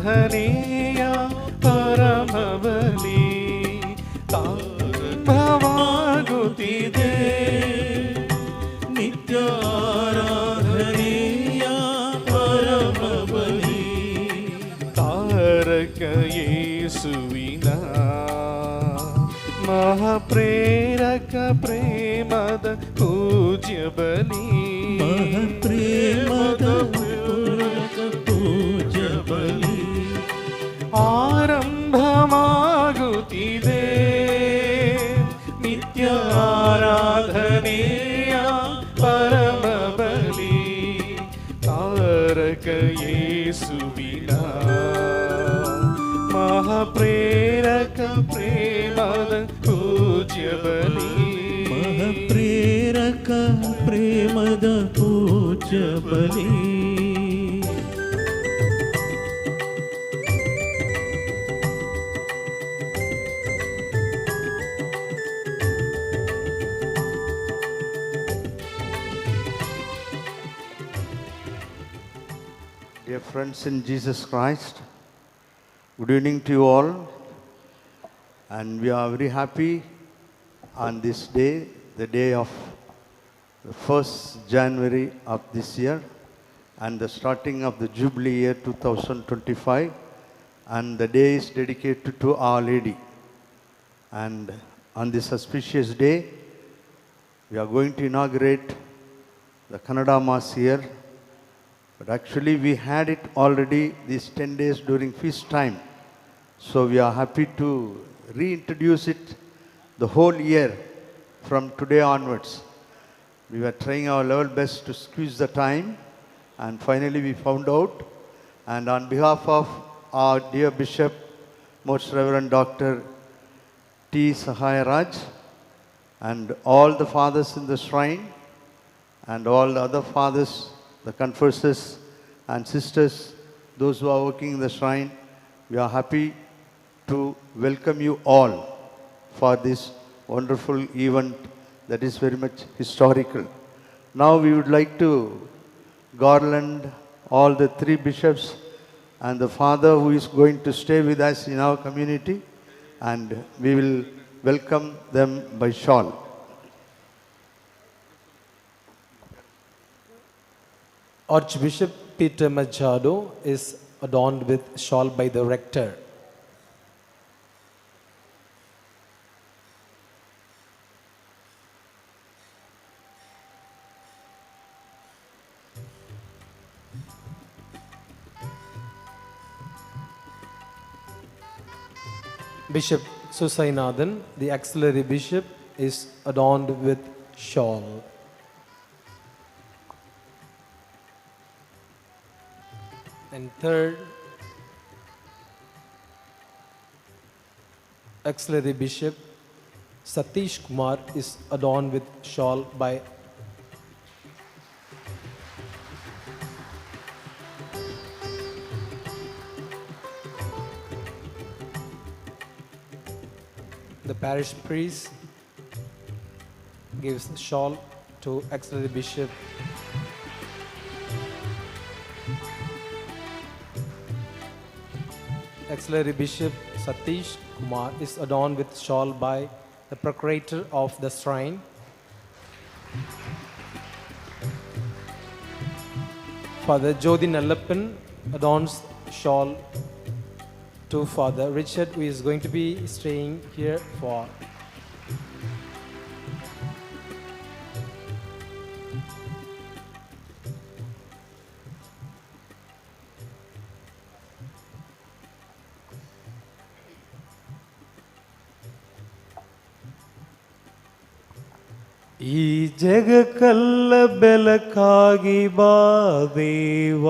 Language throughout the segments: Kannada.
ಆರಾಧನೆಯ ಪರಮಬಲಿ ತಾರಕವಾಗುತ್ತಿದೆ. ನಿತ್ಯ ಆರಾಧನೆಯ ಪರಮಬಲಿ ತಾರಕ ಯೇಸುವಿನ ಮಹಾಪ್ರೇರಕ ಪ್ರೇಮದ ಪೂಜ್ಯ ಬಲಿ. ಮಹಾಪ್ರೇಮದ ಪೂಜ್ಯ ಬಲಿ ಆರಂಭವಾಗುತ್ತಿದೆ. ನಿತ್ಯ ಆರಾಧನೆಯ ಪರಮ ಬಲಿ ತಾರಕ ಯೇಸುವಿನ ಮಹಾಪ್ರೇರಕ ಪ್ರೇಮದ ಪೂಜ್ಯ ಬಲಿ. ಮಹಾಪ್ರೇರಕ ಪ್ರೇಮದ ಪೂಜ್ಯ ಬಲಿ. Dear friends in Jesus Christ, good evening to you all, and we are very happy on this day, the day of the 1st January of this year and the starting of the Jubilee year 2025, and the day is dedicated to Our Lady. And on this auspicious day, we are going to inaugurate the Kannada Mass here. But actually we had it already these 10 days during feast time. So we are happy to reintroduce it the whole year from today onwards. We were trying our level best to squeeze the time, and finally we found out. And on behalf of our dear Bishop, Most Reverend Dr. T. Sahayaraj, and all the fathers in the shrine, and all the other fathers, the confessors and sisters, those who are working in the shrine, we are happy to welcome you all for this wonderful event that is very much historical. Now we would like to garland all the 3 bishops and the father who is going to stay with us in our community, and we will welcome them by shawl. Archbishop Peter Machado is adorned with shawl by the rector. Bishop Susainathan, the auxiliary bishop, is adorned with shawl. And third, auxiliary bishop Satish Kumar is adorned with shawl by the parish priest. Gives the shawl to auxiliary bishop Auxiliary Bishop Satish Kumar is adorned with shawl by the procurator of the shrine. Father Jodi Nallappan adorns shawl to Father Richard, who is going to be staying here for ಈ ಜಗಕ್ಕೆಲ್ಲ ಬೆಳಕಾಗಿ ಬಾ ದೇವ,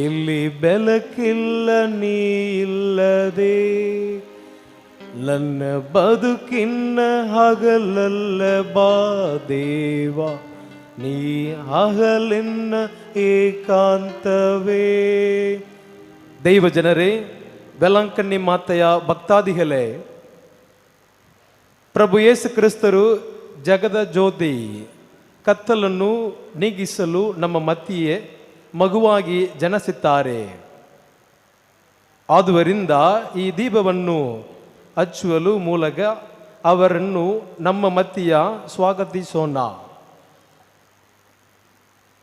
ಇಲ್ಲಿ ಬೆಳಕಿಲ್ಲ ನೀ ಇಲ್ಲದೆ. ನನ್ನ ಬದುಕಿನ ಹಗಲಲ್ಲ ಬಾ ದೇವ, ನೀ ಹಗಲಿನ ಏಕಾಂತವೇ. ದೈವ ಜನರೇ, ವೆಲಂಕಣ್ಣಿ ಮಾತೆಯ ಭಕ್ತಾದಿಗಳೇ, ಪ್ರಭು ಯೇಸು ಕ್ರಿಸ್ತರು ಜಗದ ಜ್ಯೋತಿ ಕತ್ತಲನ್ನು ನೀಗಿಸಲು ನಮ್ಮ ಮಧ್ಯೆ ಮಗುವಾಗಿ ಜನಿಸಿದ್ದಾರೆ. ಆದುದರಿಂದ ಈ ದೀಪವನ್ನು ಹಚ್ಚುವ ಮೂಲಕ ಅವರನ್ನು ನಮ್ಮ ಮಧ್ಯೆ ಸ್ವಾಗತಿಸೋಣ.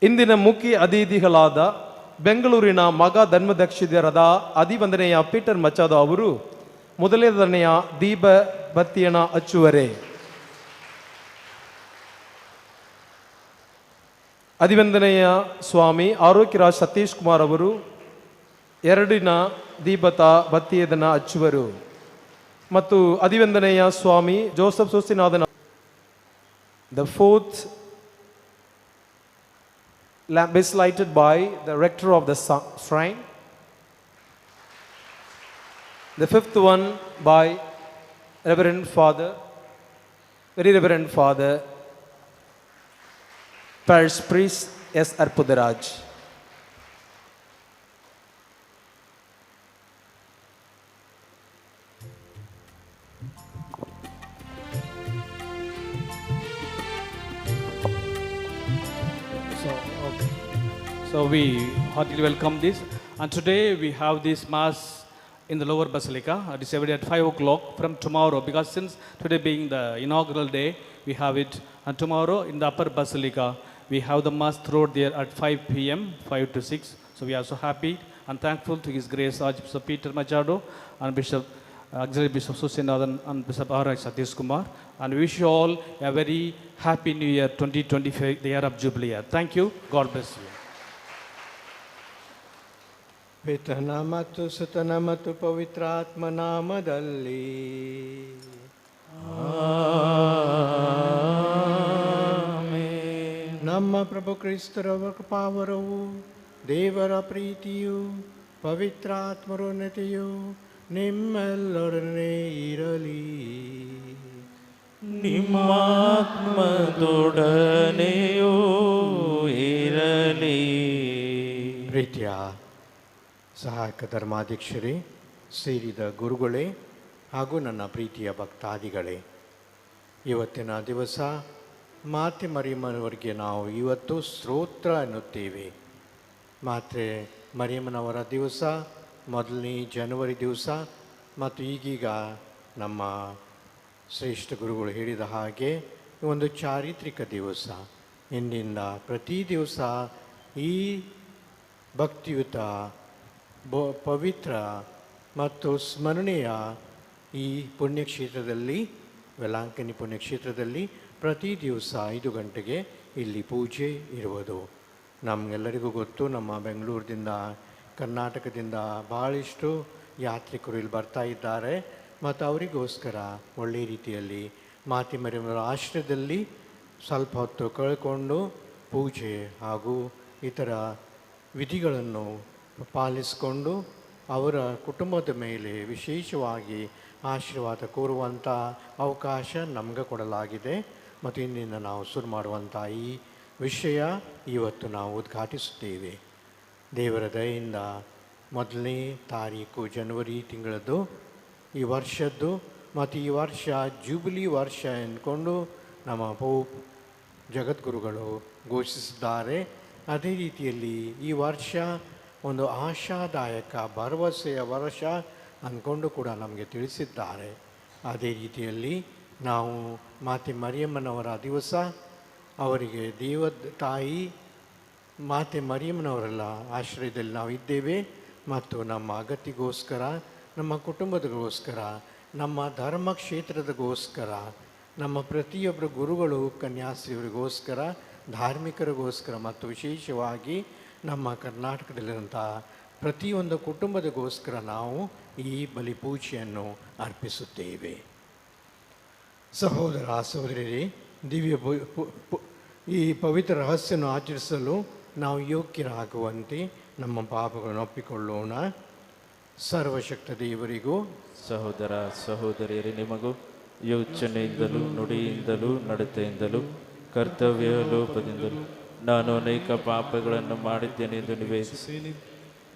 ಇಂದಿನ ಮುಖ್ಯ ಅತಿಥಿಗಳಾದ ಬೆಂಗಳೂರಿನ ಮಗ ಧರ್ಮದಕ್ಷಿಣರಾದ ಅಧಿವಂದನೆಯ ಪೀಟರ್ ಮಚಾದೋ ಅವರು ಮೊದಲನೆಯ ದೀಪ ಬತ್ತಿಯನ್ನು ಹಚ್ಚುವರೆ. ಅಧಿವಂದನೆಯ ಸ್ವಾಮಿ ಆರೋಗ್ಯರಾಜ್ ಸತೀಶ್ ಕುಮಾರ್ ಅವರು ಎರಡಿನ ದೀಪದ ಬತ್ತಿಯದನ್ನು ಹಚ್ಚುವರು. ಮತ್ತು ಅಧಿವಂದನೆಯ ಸ್ವಾಮಿ Joseph ಸೋಸಿನಾಥನ್ the fourth lamp is lighted by the rector of the shrine. The fifth one by Reverend Father, Very Reverend Father Parish Priest S. Arpudaraj. So we heartily welcome this. And today we have this Mass in the lower Basilica. It is every day at 5 o'clock from tomorrow, because since today being the inaugural day, we have it. And tomorrow in the upper Basilica, we have the Mass throughout there at 5 p.m., 5 to 6. So we are so happy and thankful to His Grace Archbishop Peter Machado and Bishop Auxiliary Bishop Susinathan and Bishop R.I. Satish Kumar. And we wish you all a very happy New Year 2025, the year of Jubilee year. Thank you. God bless you. ಪಿತನ ಮತ್ತು ಸುತನ ಮತ್ತು ಪವಿತ್ರಾತ್ಮ ನಾಮದಲ್ಲಿ ನಮ್ಮ ಪ್ರಭು ಕ್ರಿಸ್ತರವರ ಕೃಪಾವರವು, ದೇವರ ಪ್ರೀತಿಯು, ಪವಿತ್ರಾತ್ಮರೋನ್ನತೆಯು ನಿಮ್ಮೆಲ್ಲರೊಡನೆ ಇರಲಿ. ನಿಮ್ಮಾತ್ಮದೊಡನೆಯೂ ಇರಲಿ. ಪ್ರೀತಿಯ ಸಹಾಯಕ ಧರ್ಮಾಧ್ಯಕ್ಷರೇ, ಸೇರಿದ ಗುರುಗಳೇ ಹಾಗೂ ನನ್ನ ಪ್ರೀತಿಯ ಭಕ್ತಾದಿಗಳೇ, ಇವತ್ತಿನ ದಿವಸ ಮಾತೆ ಮರಿಯಮ್ಮನವರಿಗೆ ನಾವು ಇವತ್ತು ಸ್ತೋತ್ರ ಎನ್ನುತ್ತೇವೆ. ಮಾತೆ ಮರಿಯಮ್ಮನವರ ದಿವಸ ಮೊದಲನೇ ಜನವರಿ ದಿವಸ ಮತ್ತು ಈಗೀಗ ನಮ್ಮ ಶ್ರೇಷ್ಠ ಗುರುಗಳು ಹೇಳಿದ ಹಾಗೆ ಒಂದು ಚಾರಿತ್ರಿಕ ದಿವಸ. ಇಂದಿನಿಂದ ಪ್ರತಿ ದಿವಸ ಈ ಭಕ್ತಿಯುತ ಪವಿತ್ರ ಮತ್ತು ಸ್ಮರಣೆಯ ಈ ಪುಣ್ಯಕ್ಷೇತ್ರದಲ್ಲಿ, ವೆಲಾಂಕಣಿ ಪುಣ್ಯಕ್ಷೇತ್ರದಲ್ಲಿ ಪ್ರತಿ ದಿವಸ 5 ಗಂಟೆಗೆ ಇಲ್ಲಿ ಪೂಜೆ ಇರುವುದು. ನಮಗೆಲ್ಲರಿಗೂ ಗೊತ್ತು, ನಮ್ಮ ಬೆಂಗಳೂರಿನಿಂದ ಕರ್ನಾಟಕದಿಂದ ಭಾಳಷ್ಟು ಯಾತ್ರಿಕರು ಇಲ್ಲಿ ಬರ್ತಾ ಇದ್ದಾರೆ. ಮತ್ತು ಅವರಿಗೋಸ್ಕರ ಒಳ್ಳೆಯ ರೀತಿಯಲ್ಲಿ ಮಾತೆ ಮರಿಯಮ್ಮನವರ ಆಶ್ರಯದಲ್ಲಿ ಸ್ವಲ್ಪ ಹೊತ್ತು ಕಳ್ಕೊಂಡು ಪೂಜೆ ಹಾಗೂ ಇತರ ವಿಧಿಗಳನ್ನು ಪಾಲಿಸಿಕೊಂಡು ಅವರ ಕುಟುಂಬದ ಮೇಲೆ ವಿಶೇಷವಾಗಿ ಆಶೀರ್ವಾದ ಕೋರುವಂಥ ಅವಕಾಶ ನಮಗೆ ಕೊಡಲಾಗಿದೆ. ಮತ್ತು ಇಂದಿನ ನಾವು ಶುರು ಮಾಡುವಂಥ ಈ ವಿಷಯ ಇವತ್ತು ನಾವು ಉದ್ಘಾಟಿಸುತ್ತೇವೆ. ದೇವರ ದಯೆಯಿಂದ 1ನೇ ತಾರೀಕು ಜನವರಿ ತಿಂಗಳದ್ದು ಈ ವರ್ಷದ್ದು, ಮತ್ತು ಈ ವರ್ಷ ಜೂಬಿಲಿ ವರ್ಷ ಎಂದುಕೊಂಡು ನಮ್ಮ ಪೋಪ್ ಜಗದ್ಗುರುಗಳು ಘೋಷಿಸಿದ್ದಾರೆ. ಅದೇ ರೀತಿಯಲ್ಲಿ ಈ ವರ್ಷ ಒಂದು ಆಶಾದಾಯಕ ಭರವಸೆಯ ವರ್ಷ ಅಂದ್ಕೊಂಡು ಕೂಡ ನಮಗೆ ತಿಳಿಸಿದ್ದಾರೆ. ಅದೇ ರೀತಿಯಲ್ಲಿ ನಾವು ಮಾತೆ ಮರಿಯಮ್ಮನವರ ದಿವಸ ಅವರಿಗೆ ದೇವ ತಾಯಿ ಮಾತೆ ಮರಿಯಮ್ಮನವರೆಲ್ಲ ಆಶ್ರಯದಲ್ಲಿ ನಾವು ಇದ್ದೇವೆ. ಮತ್ತು ನಮ್ಮ ಅಗತ್ಯಗೋಸ್ಕರ, ನಮ್ಮ ಕುಟುಂಬದಗೋಸ್ಕರ, ನಮ್ಮ ಧರ್ಮ ಕ್ಷೇತ್ರದಗೋಸ್ಕರ, ನಮ್ಮ ಪ್ರತಿಯೊಬ್ಬರು ಗುರುಗಳು ಕನ್ಯಾಸ್ತ್ರೀಯರಿಗೋಸ್ಕರ, ಧಾರ್ಮಿಕರಿಗೋಸ್ಕರ ಮತ್ತು ವಿಶೇಷವಾಗಿ ನಮ್ಮ ಕರ್ನಾಟಕದಲ್ಲಿರುವಂಥ ಪ್ರತಿಯೊಂದು ಕುಟುಂಬದಗೋಸ್ಕರ ನಾವು ಈ ಬಲಿಪೂಜೆಯನ್ನು ಅರ್ಪಿಸುತ್ತೇವೆ. ಸಹೋದರ ಸಹೋದರಿಯರೇ, ದಿವ್ಯ ಈ ಪವಿತ್ರ ರಹಸ್ಯವನ್ನು ಆಚರಿಸಲು ನಾವು ಯೋಗ್ಯರಾಗುವಂತೆ ನಮ್ಮ ಪಾಪಗಳನ್ನು ಒಪ್ಪಿಕೊಳ್ಳೋಣ. ಸರ್ವಶಕ್ತ ದೇವರಿಗೂ ಸಹೋದರ ಸಹೋದರಿಯರೇ, ನಿಮಗೂ ಯೋಚನೆಯಿಂದಲೂ ನುಡಿಯಿಂದಲೂ ನಡತೆಯಿಂದಲೂ ಕರ್ತವ್ಯ ಲೋಪದಿಂದಲೂ ನಾನು ಅನೇಕ ಪಾಪಗಳನ್ನು ಮಾಡಿದ್ದೇನೆ ಎಂದು ನಿವೇದಿಸಿ,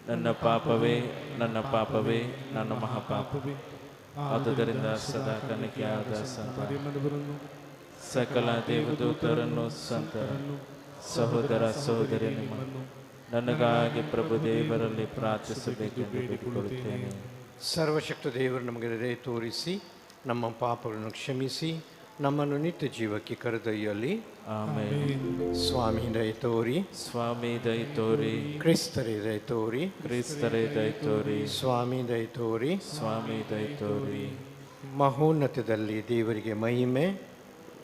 ನನ್ನ ಪಾಪವೇ ನನ್ನ ಪಾಪವೇ ನನ್ನ ಮಹಾಪಾಪವೇ. ಆದುದರಿಂದ ಸದಾ ಕನಿಕೆಯಾದ ಸಕಲ ದೇವದೂತರನ್ನು ಸಂತರನ್ನು ಸಹೋದರ ಸಹೋದರಿ ನಿಮ್ಮನ್ನು ನನಗಾಗಿ ಪ್ರಭು ದೇವರಲ್ಲಿ ಪ್ರಾರ್ಥಿಸಬೇಕೆಂದು ಬೇಡಿಕೊಳ್ಳುತ್ತೇನೆ. ಸರ್ವಶಕ್ತ ದೇವರು ನಮಗೆ ದಯೆ ತೋರಿಸಿ ನಮ್ಮ ಪಾಪಗಳನ್ನು ಕ್ಷಮಿಸಿ ನಮ್ಮನ್ನು ನಿತ್ಯ ಜೀವಕ್ಕೆ ಕರೆದೊಯ್ಯಲಿ. ಆಮೇಲೆ. ಸ್ವಾಮಿ ದಯೆ ತೋರಿ, ಸ್ವಾಮಿ ದಯ ತೋರಿ, ಕ್ರಿಸ್ತರೇ ದಯೆ ತೋರಿ, ಕ್ರಿಸ್ತರೇ ದಯ ತೋರಿ, ಸ್ವಾಮಿ ದಯೆ ತೋರಿ. ಸ್ವಾಮಿ ದಯ ತೋರಿ. ಮಹೋನ್ನತದಲ್ಲಿ ದೇವರಿಗೆ ಮಹಿಮೆ,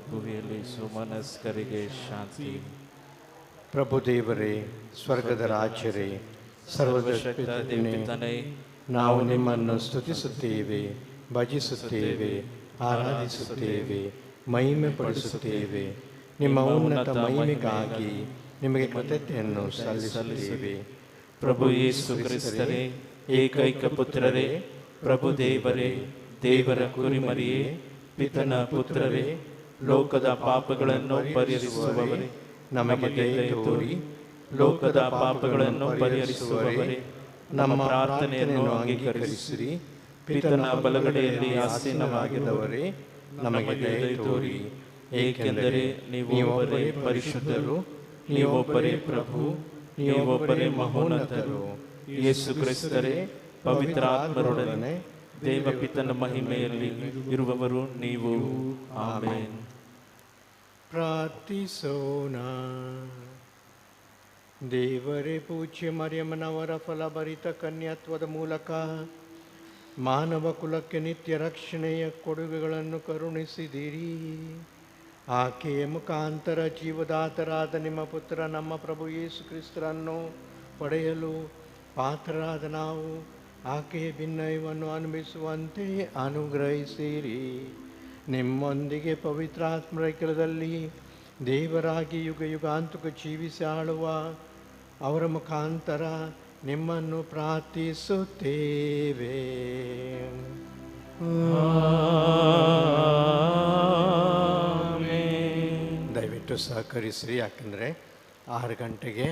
ಭೂಮಿಯಲ್ಲಿ ಸುಮನಸ್ಕರಿಗೆ ಶಾಂತಿ. ಪ್ರಭು ದೇವರೇ, ಸ್ವರ್ಗದ ರಾಜ್ಯರೇ, ಸರ್ವಶಕ್ತ ದೇವನೇ, ನಾವು ನಿಮ್ಮನ್ನು ಸ್ತುತಿಸುತ್ತೇವೆ, ಭಜಿಸುತ್ತೇವೆ, ಆರಾಧಿಸುತ್ತೇವೆ, ಮಹಿಮೆ ಪಡಿಸುತ್ತೇವೆ. ನಿಮ್ಮ ಉನ್ನತ ಮಹಿಮೆಗಾಗಿ ನಿಮಗೆ ಕೃತಜ್ಞತೆಯನ್ನು ಸಲ್ಲಿಸುತ್ತೇವೆ. ಪ್ರಭು ಯೇಸು ಕ್ರಿಸ್ತರೇ, ಏಕೈಕ ಪುತ್ರರೇ, ಪ್ರಭು ದೇವರೇ, ದೇವರ ಕುರಿಮರಿಯೇ, ಪಿತನ ಪುತ್ರರೇ, ಲೋಕದ ಪಾಪಗಳನ್ನು ಪರಿಹರಿಸುವವರೇ, ನಮಗೆ ದಯೆ ತೋರಿ, ಲೋಕದ ಪಾಪಗಳನ್ನು ಪರಿಹರಿಸುವವರೇ, ನಮ್ಮ ಪ್ರಾರ್ಥನೆಯನ್ನು ಅಂಗೀಕರಿಸಿರಿ. ಪಿತನ ಬಲಗಡೆಯಲ್ಲಿ ಆಸೀನವಾಗಿದ್ದವರೇ, ನಮಗೆ ದಯೆ ತೋರಿ. ಏಕೆಂದರೆ ನೀವೊಬ್ಬರೇ ಪರಿಶುದ್ಧರು, ನೀವೊಬ್ಬರೇ ಪ್ರಭು, ನೀವೊಬ್ಬರೇ ಮಹೋನ್ನತರು. ಯೇಸು ಕ್ರಿಸ್ತರೇ, ಪವಿತ್ರಾತ್ಮರೊಡನೆ ದೇವಪಿತನ ಮಹಿಮೆಯಲ್ಲಿ ಇರುವವರು ನೀವು. ಆಮೆನ್. ಪ್ರಾರ್ಥಿಸೋಣ. ದೇವರೇ, ಪೂಜ್ಯ ಮರಿಯಮ್ಮನವರ ಫಲಭರಿತ ಕನ್ಯಾತ್ವದ ಮೂಲಕ ಮಾನವ ಕುಲಕ್ಕೆ ನಿತ್ಯ ರಕ್ಷಣೆಯ ಕೊಡುಗೆಗಳನ್ನು ಕರುಣಿಸಿದಿರಿ. ಆಕೆಯ ಮುಖಾಂತರ ಜೀವದಾತರಾದ ನಿಮ್ಮ ಪುತ್ರ ನಮ್ಮ ಪ್ರಭು ಯೇಸು ಕ್ರಿಸ್ತರನ್ನು ಪಡೆಯಲು ಪಾತ್ರರಾದ ನಾವು ಆಕೆಯ ಭಿನ್ನಯವನ್ನು ಅನುಭವಿಸುವಂತೆ ಅನುಗ್ರಹಿಸಿರಿ. ನಿಮ್ಮೊಂದಿಗೆ ಪವಿತ್ರಾತ್ಮರ ಕೆಲದಲ್ಲಿ ದೇವರಾಗಿ ಯುಗ ಯುಗಾಂತಕ ಜೀವಿಸಿ ಆಳುವ ಅವರ ಮುಖಾಂತರ ನಿಮ್ಮನ್ನು ಪ್ರಾರ್ಥಿಸುತ್ತೇವೆ. ದಯವಿಟ್ಟು ಸಹಕರಿಸಿರಿ, ಯಾಕೆಂದರೆ 6 ಗಂಟೆಗೆ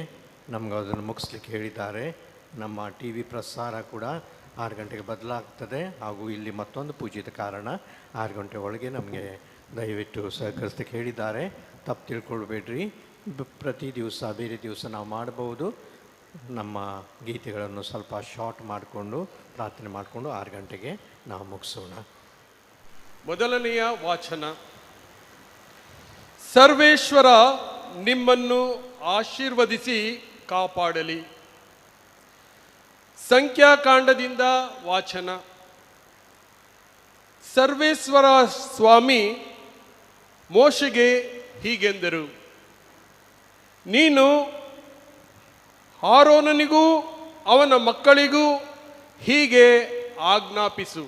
ನಮ್ಗೆ ಅದನ್ನು ಮುಗಿಸ್ಲಿಕ್ಕೆ ಹೇಳಿದ್ದಾರೆ. ನಮ್ಮ ಟಿ ವಿ ಪ್ರಸಾರ ಕೂಡ 6 ಗಂಟೆಗೆ ಬದಲಾಗ್ತದೆ, ಹಾಗೂ ಇಲ್ಲಿ ಮತ್ತೊಂದು ಪೂಜಿತ ಕಾರಣ 6 ಗಂಟೆ ಒಳಗೆ ನಮಗೆ ದಯವಿಟ್ಟು ಸಹಕರಿಸ್ಲಿಕ್ಕೆ ಹೇಳಿದ್ದಾರೆ. ತಪ್ಪು ತಿಳ್ಕೊಳ್ಬೇಡ್ರಿ. ಪ್ರತಿ ದಿವಸ ಬೇರೆ ದಿವಸ ನಾವು ಮಾಡಬಹುದು. ನಮ್ಮ ಗೀತೆಗಳನ್ನು ಸ್ವಲ್ಪ ಶಾರ್ಟ್ ಮಾಡಿಕೊಂಡು ಪ್ರಾರ್ಥನೆ ಮಾಡಿಕೊಂಡು 6 ಗಂಟೆಗೆ ನಾವು ಮುಗಿಸೋಣ. ಮೊದಲನೆಯ ವಾಚನ. ಸರ್ವೇಶ್ವರ ನಿಮ್ಮನ್ನು ಆಶೀರ್ವದಿಸಿ ಕಾಪಾಡಲಿ. ಸಂಖ್ಯಾಕಾಂಡದಿಂದ ವಾಚನ. ಸರ್ವೇಶ್ವರ ಸ್ವಾಮಿ ಮೋಶೆಗೆ ಹೀಗೆಂದರು, ನೀನು ಆರೋನನಿಗೂ ಅವನ ಮಕ್ಕಳಿಗೂ ಹೀಗೆ ಆಜ್ಞಾಪಿಸು,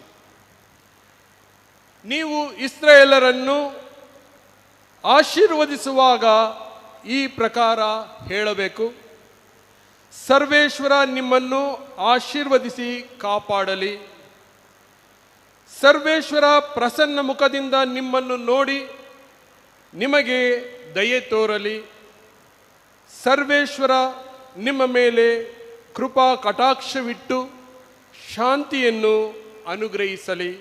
ನೀವು ಇಸ್ರಾಯೇಲರನ್ನು ಆಶೀರ್ವದಿಸುವಾಗ ಈ ಪ್ರಕಾರ ಹೇಳಬೇಕು, ಸರ್ವೇಶ್ವರ ನಿಮ್ಮನ್ನು ಆಶೀರ್ವದಿಸಿ ಕಾಪಾಡಲಿ. ಸರ್ವೇಶ್ವರ ಪ್ರಸನ್ನ ಮುಖದಿಂದ ನಿಮ್ಮನ್ನು ನೋಡಿ ನಿಮಗೆ ದಯೆ ತೋರಲಿ. ಸರ್ವೇಶ್ವರ ನಿಮ್ಮ ಮೇಲೆ ಕೃಪಾ ಕಟಾಕ್ಷವಿಟ್ಟು ಶಾಂತಿಯನ್ನು ಅನುಗ್ರಹಿಸಲಿ.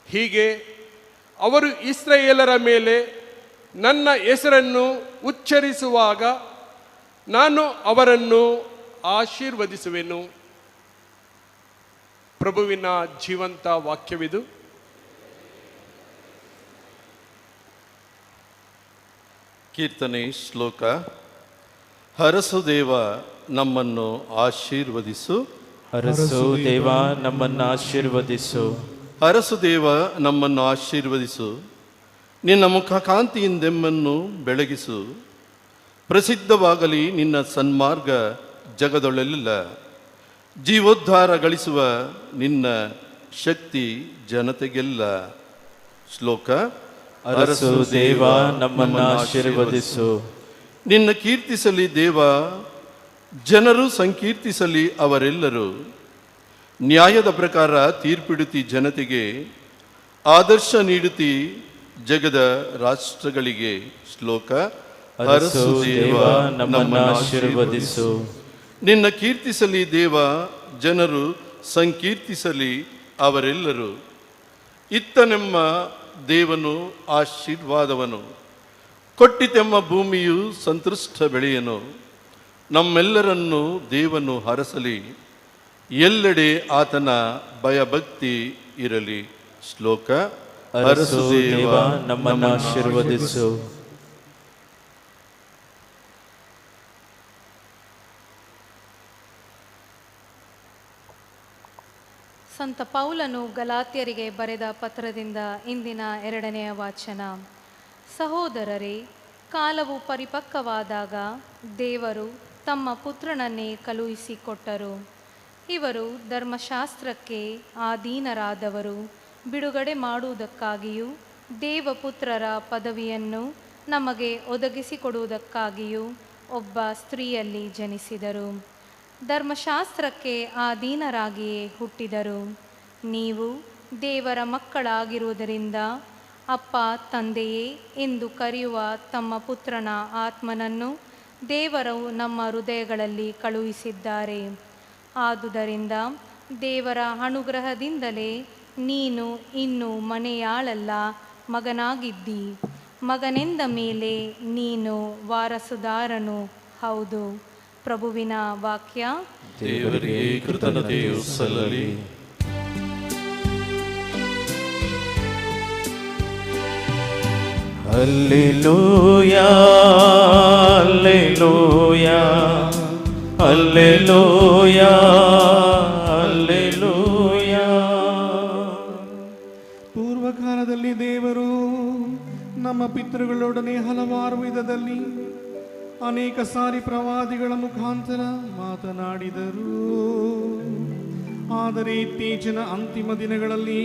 ಹೀಗೆ ಅವರು ಇಸ್ರಾಯೇಲರ ಮೇಲೆ ನನ್ನ ಹೆಸರನ್ನು ಉಚ್ಚರಿಸುವಾಗ ನಾನು ಅವರನ್ನು ಆಶೀರ್ವದಿಸುವೆನು. ಪ್ರಭುವಿನ ಜೀವಂತ ವಾಕ್ಯವಿದು. ಕೀರ್ತನೆ ಶ್ಲೋಕ. ಹರಸು ದೇವ ನಮ್ಮನ್ನು ಆಶೀರ್ವದಿಸು, ಹರಸು ದೇವ ನಮ್ಮನ್ನು ಆಶೀರ್ವದಿಸು, ಹರಸು ದೇವ ನಮ್ಮನ್ನು ಆಶೀರ್ವದಿಸು. ನಿನ್ನ ಮುಖ ಕಾಂತಿಯಿಂದೆಮ್ಮನ್ನು ಬೆಳಗಿಸು, ಪ್ರಸಿದ್ಧವಾಗಲಿ ನಿನ್ನ ಸನ್ಮಾರ್ಗ ಜಗದೊಳೆಲ್ಲ. ಜೀವೋದ್ಧಾರ ಗಳಿಸುವ ನಿನ್ನ ಶಕ್ತಿ ಜನತೆಗೆಲ್ಲ. ಶ್ಲೋಕ. ಹರಸು ದೇವ ನಮ್ಮನ್ನು ಆಶೀರ್ವದಿಸು. ನಿನ್ನ ಕೀರ್ತಿಸಲಿ ದೇವ, ಜನರು ಸಂಕೀರ್ತಿಸಲಿ ಅವರೆಲ್ಲರೂ. ನ್ಯಾಯದ ಪ್ರಕಾರ ತೀರ್ಪಿಡುತ್ತಿ ಜನತೆಗೆ, ಆದರ್ಶ ನೀಡುತ್ತಿ ಜಗದ ರಾಷ್ಟ್ರಗಳಿಗೆ. ಶ್ಲೋಕ. ಹರಸು ದೇವ ನಮ್ಮನ್ನು ಆಶೀರ್ವದಿಸು. ನಿನ್ನ ಕೀರ್ತಿಸಲಿ ದೇವ, ಜನರು ಸಂಕೀರ್ತಿಸಲಿ ಅವರೆಲ್ಲರೂ. ಇತ್ತನೆಮ್ಮ ದೇವನು ಆಶೀರ್ವಾದವನು, ಕೊಟ್ಟಿತೆಮ್ಮ ಭೂಮಿಯು ಸಂತೃಷ್ಟ ಬೆಳೆಯನು. ನಮ್ಮೆಲ್ಲರನ್ನು ದೇವನು ಹರಸಲಿ. ಎಲ್ಲೆಡೆ ಆತನ ಭಯಭಕ್ತಿ ಇರಲಿ. ಶ್ಲೋಕ. ಅರಸು ದೇವ ನಮ್ಮನ್ನು ಆಶೀರ್ವದಿಸು. ಸಂತ ಪೌಲನು ಗಲಾತ್ಯರಿಗೆ ಬರೆದ ಪತ್ರದಿಂದ ಇಂದಿನ 2ನೆಯ ವಾಚನ. ಸಹೋದರರೇ, ಕಾಲವು ಪರಿಪಕ್ವವಾದಾಗ ದೇವರು ತಮ್ಮ ಪುತ್ರನನ್ನೇ ಕಳುಹಿಸಿಕೊಟ್ಟರು. ಇವರು ಧರ್ಮಶಾಸ್ತ್ರಕ್ಕೆ ಅಧೀನರಾದವರು ಬಿಡುಗಡೆ ಮಾಡುವುದಕ್ಕಾಗಿಯೂ ದೇವಪುತ್ರರ ಪದವಿಯನ್ನು ನಮಗೆ ಒದಗಿಸಿಕೊಡುವುದಕ್ಕಾಗಿಯೂ ಒಬ್ಬ ಸ್ತ್ರೀಯಲ್ಲಿ ಜನಿಸಿದರು. ಧರ್ಮಶಾಸ್ತ್ರಕ್ಕೆ ಅಧೀನರಾಗಿಯೇ ಹುಟ್ಟಿದರು. ನೀವು ದೇವರ ಮಕ್ಕಳಾಗಿರುವುದರಿಂದ ಅಪ್ಪ, ತಂದೆಯೇ ಎಂದು ಕರೆಯುವ ತಮ್ಮ ಪುತ್ರನ ಆತ್ಮನನ್ನು ದೇವರು ನಮ್ಮ ಹೃದಯಗಳಲ್ಲಿ ಕಳುಹಿಸಿದ್ದಾರೆ. ಆದುದರಿಂದ ದೇವರ ಅನುಗ್ರಹದಿಂದಲೇ ನೀನು ಇನ್ನು ಮನೆಯಾಳಲ್ಲ, ಮಗನಾಗಿದ್ದಿ. ಮಗನೆಂದ ಮೇಲೆ ನೀನು ವಾರಸುದಾರನು ಹೌದು. ಪ್ರಭುವಿನ ವಾಕ್ಯ. ದೇವರಿಗೆ ಕೃತಜ್ಞತೆಯು ಸಲ್ಲಲಿ. Hallelujah, hallelujah, hallelujah, hallelujah. ಪೂರ್ವಕಾಲದಲ್ಲಿ ದೇವರು ನಮ್ಮ ಪಿತೃಗಳೊಡನೆ ಹಲವಾರು ವಿಧದಲ್ಲಿ ಅನೇಕ ಸಾರಿ ಪ್ರವಾದಿಗಳ ಮುಖಾಂತರ ಮಾತನಾಡಿದರು. ಆದರೆ ಇತ್ತೀಚಿನ ಅಂತಿಮ ದಿನಗಳಲ್ಲಿ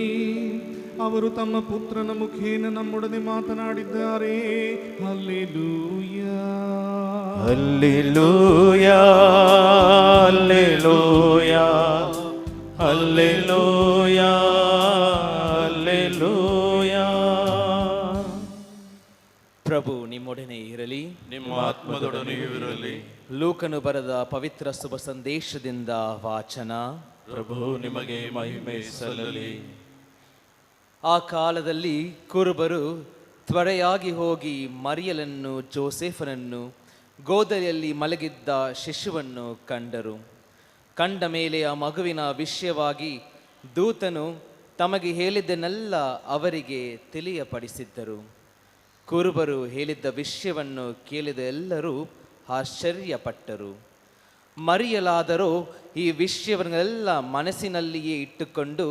ಅವರು ತಮ್ಮ ಪುತ್ರನ ಮುಖೇನ ನಮ್ಮೊಡನೆ ಮಾತನಾಡಿದ್ದಾರೆ. Hallelujah, hallelujah, hallelujah, hallelujah, hallelujah. ಪ್ರಭು ನಿಮ್ಮೊಡನೆ ಇರಲಿ, ನಿಮ್ಮ ಆತ್ಮದೊಡನೆಯೂ ಇರಲಿ. ಲೂಕನು ಬರೆದ ಪವಿತ್ರ ಶುಭ ಸಂದೇಶದಿಂದ ವಾಚನ. ಪ್ರಭು ನಿಮಗೆ ಮಹಿಮೆ ಸಲ್ಲಲಿ. ಆ ಕಾಲದಲ್ಲಿ ಕುರುಬರು ತ್ವರೆಯಾಗಿ ಹೋಗಿ ಮರಿಯಲನ್ನು, ಜೋಸೆಫನನ್ನು, ಗೋದಲಿಯಲ್ಲಿ ಮಲಗಿದ್ದ ಶಿಶುವನ್ನು ಕಂಡರು. ಕಂಡ ಮೇಲೆ ಆ ಮಗುವಿನ ವಿಷಯವಾಗಿ ದೂತನು ತಮಗೆ ಹೇಳಿದ್ದನ್ನೆಲ್ಲ ಅವರಿಗೆ ತಿಳಿಯಪಡಿಸಿದ್ದರು. ಕುರುಬರು ಹೇಳಿದ್ದ ವಿಷಯವನ್ನು ಕೇಳಿದ ಎಲ್ಲರೂ ಆಶ್ಚರ್ಯಪಟ್ಟರು. ಮರಿಯಲಾದರೂ ಈ ವಿಷಯವನ್ನೆಲ್ಲ ಮನಸ್ಸಿನಲ್ಲಿಯೇ ಇಟ್ಟುಕೊಂಡು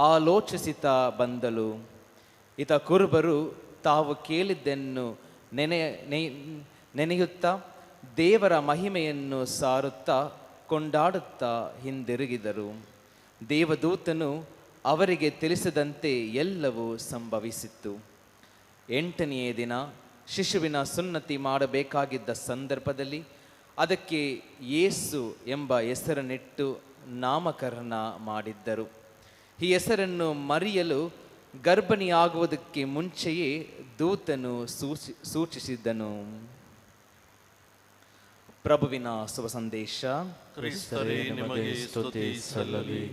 ಆಲೋಚಿಸುತ್ತಾ ಬಂದಳು. ಈತ ಕುರುಬರು ತಾವು ಕೇಳಿದ್ದನ್ನು ನೆನೆಯುತ್ತಾ ದೇವರ ಮಹಿಮೆಯನ್ನು ಸಾರುತ್ತಾ ಕೊಂಡಾಡುತ್ತಾ ಹಿಂದಿರುಗಿದರು. ದೇವದೂತನು ಅವರಿಗೆ ತಿಳಿಸಿದಂತೆ ಎಲ್ಲವೂ ಸಂಭವಿಸಿತು. 8ನೆಯ ದಿನ ಶಿಶುವಿನ ಸುನ್ನತಿ ಮಾಡಬೇಕಾಗಿದ್ದ ಸಂದರ್ಭದಲ್ಲಿ ಅದಕ್ಕೆ ಯೇಸು ಎಂಬ ಹೆಸರನ್ನಿಟ್ಟು ನಾಮಕರಣ ಮಾಡಿದ್ದರು. ಈ ಹೆಸರನ್ನು ಮರಿಯಲು ಗರ್ಭಿಣಿಯಾಗುವುದಕ್ಕೆ ಮುಂಚೆಯೇ ದೂತನು ಸೂಚಿಸಿದ್ದನು. ಪ್ರಭುವಿನ ಶುಭ ಸಂದೇಶ. ಕ್ರಿಸ್ತರೇ ನಿಮಗೆ ಸ್ತುತಿ ಸಲ್ಲಲಿ.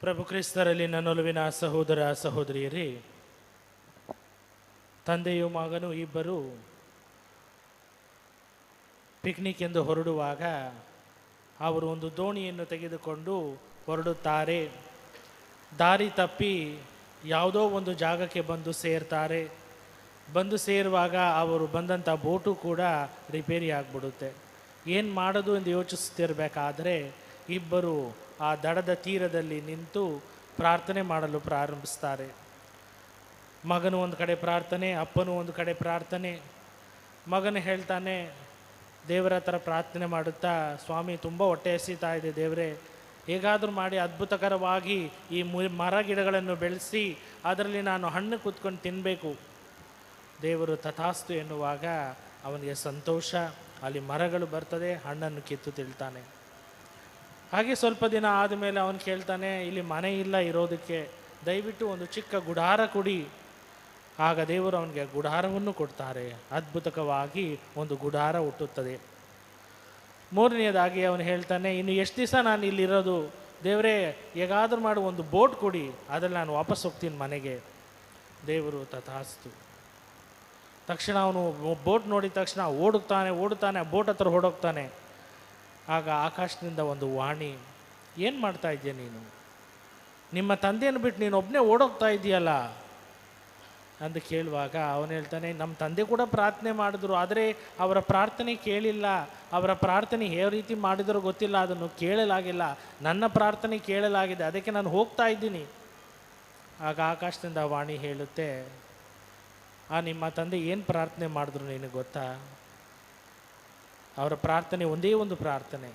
ಪ್ರಭು ಕ್ರಿಸ್ತರಲ್ಲಿ ನನ್ನೊಲುವಿನ ಸಹೋದರ ಸಹೋದರಿಯರೇ, ತಂದೆಯು ಮಗನು ಇಬ್ಬರು ಪಿಕ್ನಿಕ್ ಎಂದು ಹೊರಡುವಾಗ ಅವರು ಒಂದು ದೋಣಿಯನ್ನು ತೆಗೆದುಕೊಂಡು ಹೊರಡುತ್ತಾರೆ. ದಾರಿ ತಪ್ಪಿ ಯಾವುದೋ ಒಂದು ಜಾಗಕ್ಕೆ ಬಂದು ಸೇರ್ತಾರೆ. ಬಂದು ಸೇರುವಾಗ ಅವರು ಬಂದಂಥ ಬೋಟು ಕೂಡ ರಿಪೇರಿ ಆಗಿಬಿಡುತ್ತೆ. ಏನು ಮಾಡೋದು ಎಂದು ಯೋಚಿಸುತ್ತಿರಬೇಕಾದ್ರೆ ಇಬ್ಬರು ಆ ದಡದ ತೀರದಲ್ಲಿ ನಿಂತು ಪ್ರಾರ್ಥನೆ ಮಾಡಲು ಪ್ರಾರಂಭಿಸ್ತಾರೆ. ಮಗನು ಒಂದು ಕಡೆ ಪ್ರಾರ್ಥನೆ, ಅಪ್ಪನು ಒಂದು ಕಡೆ ಪ್ರಾರ್ಥನೆ. ಮಗನು ಹೇಳ್ತಾನೆ, ದೇವರ ಹತ್ರ ಪ್ರಾರ್ಥನೆ ಮಾಡುತ್ತಾ, ಸ್ವಾಮಿ ತುಂಬ ಹೊಟ್ಟೆ ಹಸಿತಾ ಇದೆ ದೇವರೇ, ಹೇಗಾದರೂ ಮಾಡಿ ಅದ್ಭುತಕರವಾಗಿ ಈ ಮರ ಗಿಡಗಳನ್ನು ಬೆಳೆಸಿ ಅದರಲ್ಲಿ ನಾನು ಹಣ್ಣು ಕೂತ್ಕೊಂಡು ತಿನ್ನಬೇಕು. ದೇವರು ತಥಾಸ್ತು ಎನ್ನುವಾಗ ಅವನಿಗೆ ಸಂತೋಷ. ಅಲ್ಲಿ ಮರಗಳು ಬರ್ತದೆ, ಹಣ್ಣನ್ನು ಕಿತ್ತು ತಿಳ್ತಾನೆ. ಹಾಗೆ ಸ್ವಲ್ಪ ದಿನ ಆದಮೇಲೆ ಅವನು ಕೇಳ್ತಾನೆ, ಇಲ್ಲಿ ಮನೆ ಇಲ್ಲ ಇರೋದಕ್ಕೆ, ದಯವಿಟ್ಟು ಒಂದು ಚಿಕ್ಕ ಗುಡಾರ ಕೊಡಿ. ಆಗ ದೇವರು ಅವನಿಗೆ ಗುಡಾರವನ್ನು ಕೊಡ್ತಾರೆ. ಅದ್ಭುತವಾಗಿ ಒಂದು ಗುಡಾರ ಹುಟ್ಟುತ್ತದೆ. 3ನೇದಾಗಿ ಅವನು ಹೇಳ್ತಾನೆ, ಇನ್ನು ಎಷ್ಟು ದಿವಸ ನಾನು ಇಲ್ಲಿರೋದು, ದೇವರೇ ಹೇಗಾದರೂ ಮಾಡಿ ಒಂದು ಬೋಟ್ ಕೊಡಿ, ಅದರಲ್ಲಿ ನಾನು ವಾಪಸ್ ಹೋಗ್ತೀನಿ ಮನೆಗೆ. ದೇವರು ತಥಾಸ್ತು. ತಕ್ಷಣ ಅವನು ಬೋಟ್ ನೋಡಿದ ತಕ್ಷಣ ಓಡುತ್ತಾನೆ ಬೋಟ್ ಹತ್ರ ಓಡೋಗ್ತಾನೆ. ಆಗ ಆಕಾಶದಿಂದ ಒಂದು ವಾಣಿ, ಏನು ಮಾಡ್ತಾ ಇದೆಯಾ ನೀನು? ನಿಮ್ಮ ತಂದೆಯನ್ನು ಬಿಟ್ಟು ನೀನು ಒಬ್ಬನೇ ಓಡೋಗ್ತಾ ಇದೆಯಲ್ಲ ಅಂತ ಕೇಳುವಾಗ ಅವನು ಹೇಳ್ತಾನೆ, ನಮ್ಮ ತಂದೆ ಕೂಡ ಪ್ರಾರ್ಥನೆ ಮಾಡಿದ್ರು, ಆದರೆ ಅವರ ಪ್ರಾರ್ಥನೆ ಕೇಳಿಲ್ಲ. ಅವರ ಪ್ರಾರ್ಥನೆ ಯಾವ ರೀತಿ ಮಾಡಿದರೂ ಗೊತ್ತಿಲ್ಲ, ಅದನ್ನು ಕೇಳಲಾಗಿಲ್ಲ. ನನ್ನ ಪ್ರಾರ್ಥನೆ ಕೇಳಲಾಗಿದೆ, ಅದಕ್ಕೆ ನಾನು ಹೋಗ್ತಾ ಇದ್ದೀನಿ. ಆಗ ಆಕಾಶದಿಂದ ವಾಣಿ ಹೇಳುತ್ತೆ, ನಿಮ್ಮ ತಂದೆ ಏನು ಪ್ರಾರ್ಥನೆ ಮಾಡಿದ್ರು ನಿನಗೆ ಗೊತ್ತಾ? ಅವರ ಪ್ರಾರ್ಥನೆ ಒಂದೇ ಒಂದು ಪ್ರಾರ್ಥನೆ,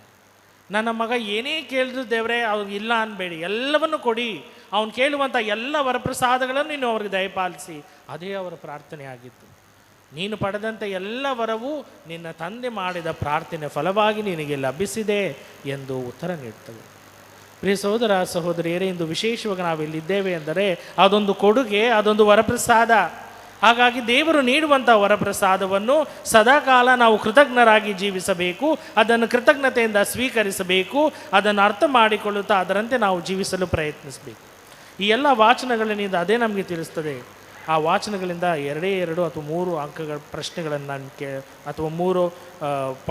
ನನ್ನ ಮಗ ಏನೇ ಕೇಳಿದ್ರು ದೇವರೇ ಅವ್ರಿಗೆ ಇಲ್ಲ ಅನ್ಬೇಡಿ, ಎಲ್ಲವನ್ನು ಕೊಡಿ, ಅವನು ಕೇಳುವಂಥ ಎಲ್ಲ ವರಪ್ರಸಾದಗಳನ್ನು ನೀನು ಅವ್ರಿಗೆ ದಯಪಾಲಿಸಿ. ಅದೇ ಅವರ ಪ್ರಾರ್ಥನೆ ಆಗಿತ್ತು. ನೀನು ಪಡೆದಂಥ ಎಲ್ಲ ವರವು ನಿನ್ನ ತಂದೆ ಮಾಡಿದ ಪ್ರಾರ್ಥನೆ ಫಲವಾಗಿ ನಿನಗೆ ಲಭಿಸಿದೆ ಎಂದು ಉತ್ತರ ನೀಡ್ತದೆ. ಪ್ರಿಯ ಸಹೋದರ ಸಹೋದರಿಯರೇ, ಇಂದು ವಿಶೇಷವಾಗಿ ನಾವಿಲ್ಲಿದ್ದೇವೆ ಎಂದರೆ ಅದೊಂದು ಕೊಡುಗೆ, ಅದೊಂದು ವರಪ್ರಸಾದ. ಹಾಗಾಗಿ ದೇವರು ನೀಡುವಂಥ ವರಪ್ರಸಾದವನ್ನು ಸದಾಕಾಲ ನಾವು ಕೃತಜ್ಞರಾಗಿ ಜೀವಿಸಬೇಕು, ಅದನ್ನು ಕೃತಜ್ಞತೆಯಿಂದ ಸ್ವೀಕರಿಸಬೇಕು, ಅದನ್ನು ಅರ್ಥ ಮಾಡಿಕೊಳ್ಳುತ್ತಾ ಅದರಂತೆ ನಾವು ಜೀವಿಸಲು ಪ್ರಯತ್ನಿಸಬೇಕು. ಈ ಎಲ್ಲ ವಾಚನಗಳಿಂದ ಅದೇ ನಮಗೆ ತಿಳಿಸ್ತದೆ. ಆ ವಾಚನಗಳಿಂದ 2 ಅಥವಾ 3 ಅಂಕಗಳ ಪ್ರಶ್ನೆಗಳನ್ನು ನಾನು ಅಥವಾ 3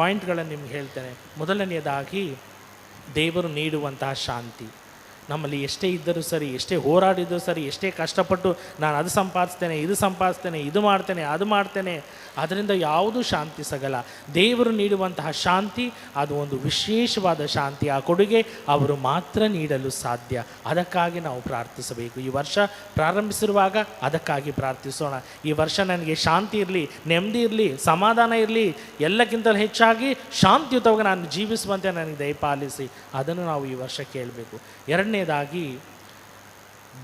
ಪಾಯಿಂಟ್ಗಳನ್ನು ನಿಮ್ಗೆ ಹೇಳ್ತೇನೆ. ಮೊದಲನೆಯದಾಗಿ, ದೇವರು ನೀಡುವಂತಹ ಶಾಂತಿ. ನಮ್ಮಲ್ಲಿ ಎಷ್ಟೇ ಇದ್ದರೂ ಸರಿ, ಎಷ್ಟೇ ಹೋರಾಡಿದರೂ ಸರಿ, ಎಷ್ಟೇ ಕಷ್ಟಪಟ್ಟು ನಾನು ಅದು ಸಂಪಾದಿಸ್ತೇನೆ, ಇದು ಸಂಪಾದಿಸ್ತೇನೆ, ಇದು ಮಾಡ್ತೇನೆ, ಅದು ಮಾಡ್ತೇನೆ, ಅದರಿಂದ ಯಾವುದೂ ಶಾಂತಿ ಸಿಗಲ್ಲ. ದೇವರು ನೀಡುವಂತಹ ಶಾಂತಿ ಅದು ಒಂದು ವಿಶೇಷವಾದ ಶಾಂತಿ. ಆ ಕೊಡುಗೆ ಅವರು ಮಾತ್ರ ನೀಡಲು ಸಾಧ್ಯ. ಅದಕ್ಕಾಗಿ ನಾವು ಪ್ರಾರ್ಥಿಸಬೇಕು. ಈ ವರ್ಷ ಪ್ರಾರಂಭಿಸಿರುವಾಗ ಅದಕ್ಕಾಗಿ ಪ್ರಾರ್ಥಿಸೋಣ. ಈ ವರ್ಷ ನನಗೆ ಶಾಂತಿ ಇರಲಿ, ನೆಮ್ಮದಿ ಇರಲಿ, ಸಮಾಧಾನ ಇರಲಿ, ಎಲ್ಲಕ್ಕಿಂತಲೂ ಹೆಚ್ಚಾಗಿ ಶಾಂತಿಯುತವಾಗಿ ನಾನು ಜೀವಿಸುವಂತೆ ನನಗೆ ದಯಪಾಲಿಸಿ, ಅದನ್ನು ನಾವು ಈ ವರ್ಷ ಕೇಳಬೇಕು. ಎರಡನೇದಾಗಿ,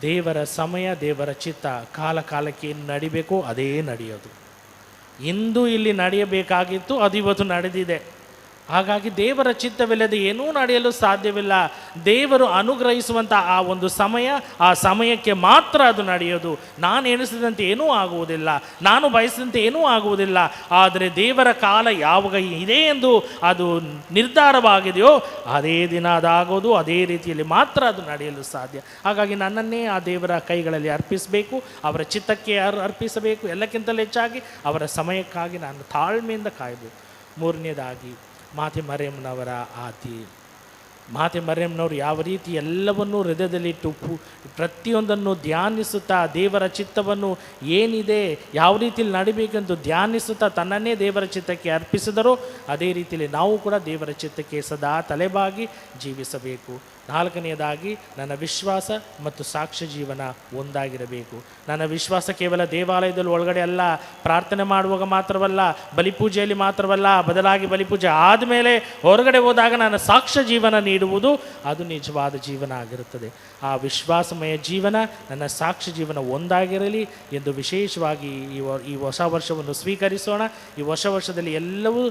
ದೇವರ ಸಮಯ, ದೇವರ ಚಿತ್ತ, ಕಾಲಕ್ಕೆ ಏನು ನಡಿಬೇಕೋ ಅದೇ ನಡೆಯೋದು. ಇಂದು ಇಲ್ಲಿ ನಡೆಯಬೇಕಾಗಿತ್ತು, ಅದು ಇವತ್ತು ನಡೆದಿದೆ. ಹಾಗಾಗಿ ದೇವರ ಚಿತ್ತವಿಲ್ಲದೆ ಏನೂ ನಡೆಯಲು ಸಾಧ್ಯವಿಲ್ಲ. ದೇವರು ಅನುಗ್ರಹಿಸುವಂಥ ಆ ಒಂದು ಸಮಯ, ಆ ಸಮಯಕ್ಕೆ ಮಾತ್ರ ಅದು ನಡೆಯೋದು. ನಾನು ಎಣಿಸಿದಂತೆ ಏನೂ ಆಗುವುದಿಲ್ಲ, ನಾನು ಬಯಸಿದಂತೆ ಏನೂ ಆಗುವುದಿಲ್ಲ. ಆದರೆ ದೇವರ ಕಾಲ ಯಾವಾಗ ಇದೆ ಎಂದು ಅದು ನಿರ್ಧಾರವಾಗಿದೆಯೋ ಅದೇ ದಿನ ಅದಾಗೋದು, ಅದೇ ರೀತಿಯಲ್ಲಿ ಮಾತ್ರ ಅದು ನಡೆಯಲು ಸಾಧ್ಯ. ಹಾಗಾಗಿ ನನ್ನನ್ನೇ ಆ ದೇವರ ಕೈಗಳಲ್ಲಿ ಅರ್ಪಿಸಬೇಕು, ಅವರ ಚಿತ್ತಕ್ಕೆ ಅರ್ಪಿಸಬೇಕು. ಎಲ್ಲಕ್ಕಿಂತಲೂ ಹೆಚ್ಚಾಗಿ ಅವರ ಸಮಯಕ್ಕಾಗಿ ನಾನು ತಾಳ್ಮೆಯಿಂದ ಕಾಯಬೇಕು. ಮೂರನೇದಾಗಿ, ಮಾತೆ ಮರಿಯಮ್ಮನವರ ಆತಿ. ಮಾತೆ ಮರಿಯಮ್ಮನವರು ಯಾವ ರೀತಿ ಎಲ್ಲವನ್ನೂ ಹೃದಯದಲ್ಲಿಟ್ಟು ಪ್ರತಿಯೊಂದನ್ನು ಧ್ಯಾನಿಸುತ್ತಾ ದೇವರ ಚಿತ್ತವನ್ನು ಏನಿದೆ, ಯಾವ ರೀತಿಯಲ್ಲಿ ನಡಿಬೇಕೆಂದು ಧ್ಯಾನಿಸುತ್ತಾ ತನ್ನನ್ನೇ ದೇವರ ಚಿತ್ತಕ್ಕೆ ಅರ್ಪಿಸಿದರೋ ಅದೇ ರೀತಿಯಲ್ಲಿ ನಾವು ಕೂಡ ದೇವರ ಚಿತ್ತಕ್ಕೆ ಸದಾ ತಲೆಬಾಗಿ ಜೀವಿಸಬೇಕು. ನಾಲ್ಕನೆಯದಾಗಿ, ನನ್ನ ವಿಶ್ವಾಸ ಮತ್ತು ಸಾಕ್ಷ್ಯ ಜೀವನ ಒಂದಾಗಿರಬೇಕು. ನನ್ನ ವಿಶ್ವಾಸ ಕೇವಲ ದೇವಾಲಯದಲ್ಲಿ ಒಳಗಡೆ ಅಲ್ಲ, ಪ್ರಾರ್ಥನೆ ಮಾಡುವಾಗ ಮಾತ್ರವಲ್ಲ, ಬಲಿಪೂಜೆಯಲ್ಲಿ ಮಾತ್ರವಲ್ಲ, ಬದಲಾಗಿ ಬಲಿಪೂಜೆ ಆದಮೇಲೆ ಹೊರಗಡೆ ಹೋದಾಗ ನನ್ನ ಸಾಕ್ಷ್ಯ ಜೀವನ ನೀಡುವುದು ಅದು ನಿಜವಾದ ಜೀವನ ಆಗಿರುತ್ತದೆ. ಆ ವಿಶ್ವಾಸಮಯ ಜೀವನ, ನನ್ನ ಸಾಕ್ಷ್ಯ ಜೀವನ ಒಂದಾಗಿರಲಿ ಎಂದು ವಿಶೇಷವಾಗಿ ಈ ಹೊಸ ವರ್ಷವನ್ನು ಸ್ವೀಕರಿಸೋಣ. ಈ ಹೊಸ ವರ್ಷದಲ್ಲಿ ಎಲ್ಲವೂ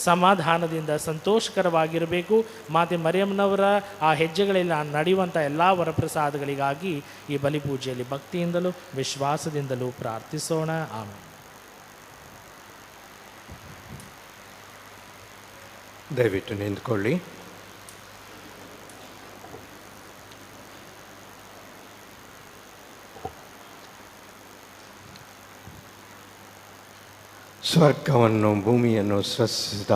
ಸಮಾಧಾನದಿಂದ ಸಂತೋಷಕರವಾಗಿರಬೇಕು. ಮಾತೆ ಮರಿಯಮ್ಮನವರ ಆ ಹೆಜ್ಜೆಗಳಲ್ಲಿ ನಡೆಯುವಂಥ ಎಲ್ಲ ವರಪ್ರಸಾದಗಳಿಗಾಗಿ ಈ ಬಲಿಪೂಜೆಯಲ್ಲಿ ಭಕ್ತಿಯಿಂದಲೂ ವಿಶ್ವಾಸದಿಂದಲೂ ಪ್ರಾರ್ಥಿಸೋಣ. ಆಮೇಲೆ ದಯವಿಟ್ಟು ನಿಂತ್ಕೊಳ್ಳಿ. ಸ್ವರ್ಗವನ್ನು ಭೂಮಿಯನ್ನು ಸೃಷ್ಟಿಸಿದ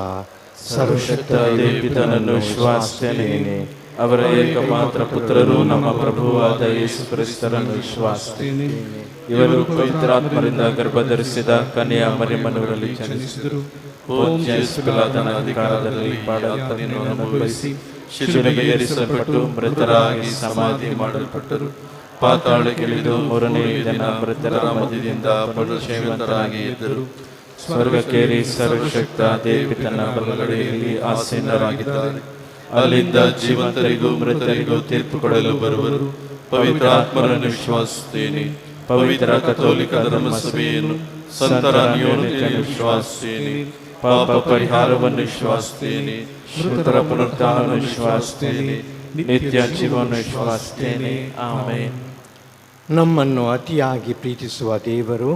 ಸರ್ವಶಕ್ತ ದೇವಿತನನ್ನು ವಿಶ್ವಾಸಿಸುತ್ತೇನೆ. ಅವರ ಏಕಮಾತ್ರ ಪುತ್ರರು ನಮ್ಮ ಪ್ರಭುವಾದ ಯೇಸು ಕ್ರಿಸ್ತರನ್ನು ವಿಶ್ವಾಸಿಸುತ್ತೇನೆ. ಇವರು ಪವಿತ್ರಾತ್ಮರಿಂದ ಗರ್ಭಧರಿಸಿದ ಕನ್ಯಾ ಮರಿಯಮ್ಮನವರಲ್ಲಿ ಜನಿಸಿದರು. ಪೋಂತಿಯಸ್ ಪಿಲಾತನ ಅಧಿಕಾರದಲ್ಲಿ ಬಾಳಾತನನ್ನು ಅನುಭವಿಸಿ ಶಿಲುಬೆಗೇರಿಸಲ್ಪಟ್ಟು ಮೃತರಾಗಿ ಸಮಾಧಿ ಮಾಡಲ್ಪಟ್ಟರು. ಪಾತಾಳಕ್ಕಿಳಿದು ಮೂರನೇ ದಿನ ಮೃತರ ಮಧ್ಯದಿಂದ ಪುನರುಜ್ಜೀವಿತರಾಗಿ ಎದ್ದರು. ಸ್ವರ್ಗಕ್ಕೇರಿ ಸರ್ವಶಕ್ತ ದೇವಿತನ ಬಲಗಡೆಯಲ್ಲಿ ಆಸೀನರಾಗಿದ್ದಾರೆ. ಅಲ್ಲಿಂದ ಜೀವಂತರಿಗೂ ಮೃತರಿಗೂ ತೀರ್ಪು ಕೊಡಲು ಬರುವರು. ಪವಿತ್ರಾತ್ಮರನ್ನು ವಿಶ್ವಾಸಿಸುತ್ತೇನೆ. ಪವಿತ್ರ ಕಥೋಲಿಕ ಧರ್ಮಸಭೆಯನ್ನು, ಸಂತರ ನಿಯೋಜನೆಯನ್ನು ವಿಶ್ವಾಸಿಸುತ್ತೇನೆ. ಪಾಪ ಪರಿಹಾರವನ್ನು ವಿಶ್ವಾಸಿಸುತ್ತೇನೆ. ಮೃತರ ಪುನರುತ್ಥಾನವನ್ನು ವಿಶ್ವಾಸಿಸುತ್ತೇನೆ. ನಿತ್ಯ ಜೀವನವನ್ನು ವಿಶ್ವಾಸಿಸುತ್ತೇನೆ. ಆಮೆನ್. ನಮ್ಮನ್ನು ಅತಿಯಾಗಿ ಪ್ರೀತಿಸುವ ದೇವರು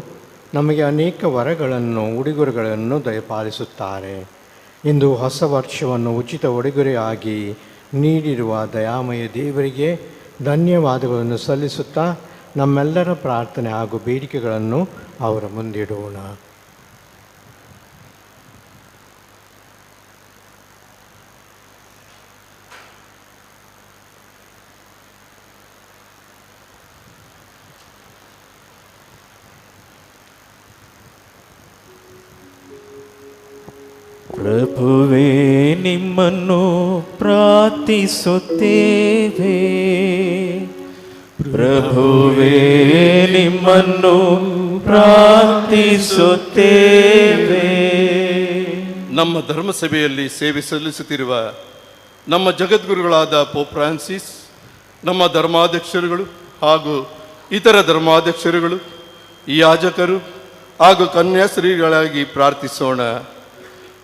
ನಮಗೆ ಅನೇಕ ವರಗಳನ್ನು, ಉಡುಗೊರೆಗಳನ್ನು ದಯಪಾಲಿಸುತ್ತಾರೆ. ಇಂದು ಹೊಸ ವರ್ಷವನ್ನು ಉಚಿತ ಉಡುಗೊರೆಯಾಗಿ ನೀಡಿರುವ ದಯಾಮಯ ದೇವರಿಗೆ ಧನ್ಯವಾದಗಳನ್ನು ಸಲ್ಲಿಸುತ್ತಾ ನಮ್ಮೆಲ್ಲರ ಪ್ರಾರ್ಥನೆ ಹಾಗೂ ಬೇಡಿಕೆಗಳನ್ನು ಅವರ ಮುಂದಿಡೋಣ. ಪ್ರಭುವೇ ನಿಮ್ಮನ್ನು ಪ್ರಾರ್ಥಿಸುತ್ತೇವೆ. ಪ್ರಭುವೇ ನಿಮ್ಮನ್ನು ಪ್ರಾರ್ಥಿಸುತ್ತೇವೆ. ನಮ್ಮ ಧರ್ಮಸಭೆಯಲ್ಲಿ ಸೇವೆ ಸಲ್ಲಿಸುತ್ತಿರುವ ನಮ್ಮ ಜಗದ್ಗುರುಗಳಾದ ಪೋಪ್ ಫ್ರಾನ್ಸಿಸ್, ನಮ್ಮ ಧರ್ಮಾಧ್ಯಕ್ಷರುಗಳು ಹಾಗೂ ಇತರ ಧರ್ಮಾಧ್ಯಕ್ಷರುಗಳು, ಯಾಜಕರು ಹಾಗೂ ಕನ್ಯಾಶ್ರೀಗಳಾಗಿ ಪ್ರಾರ್ಥಿಸೋಣ.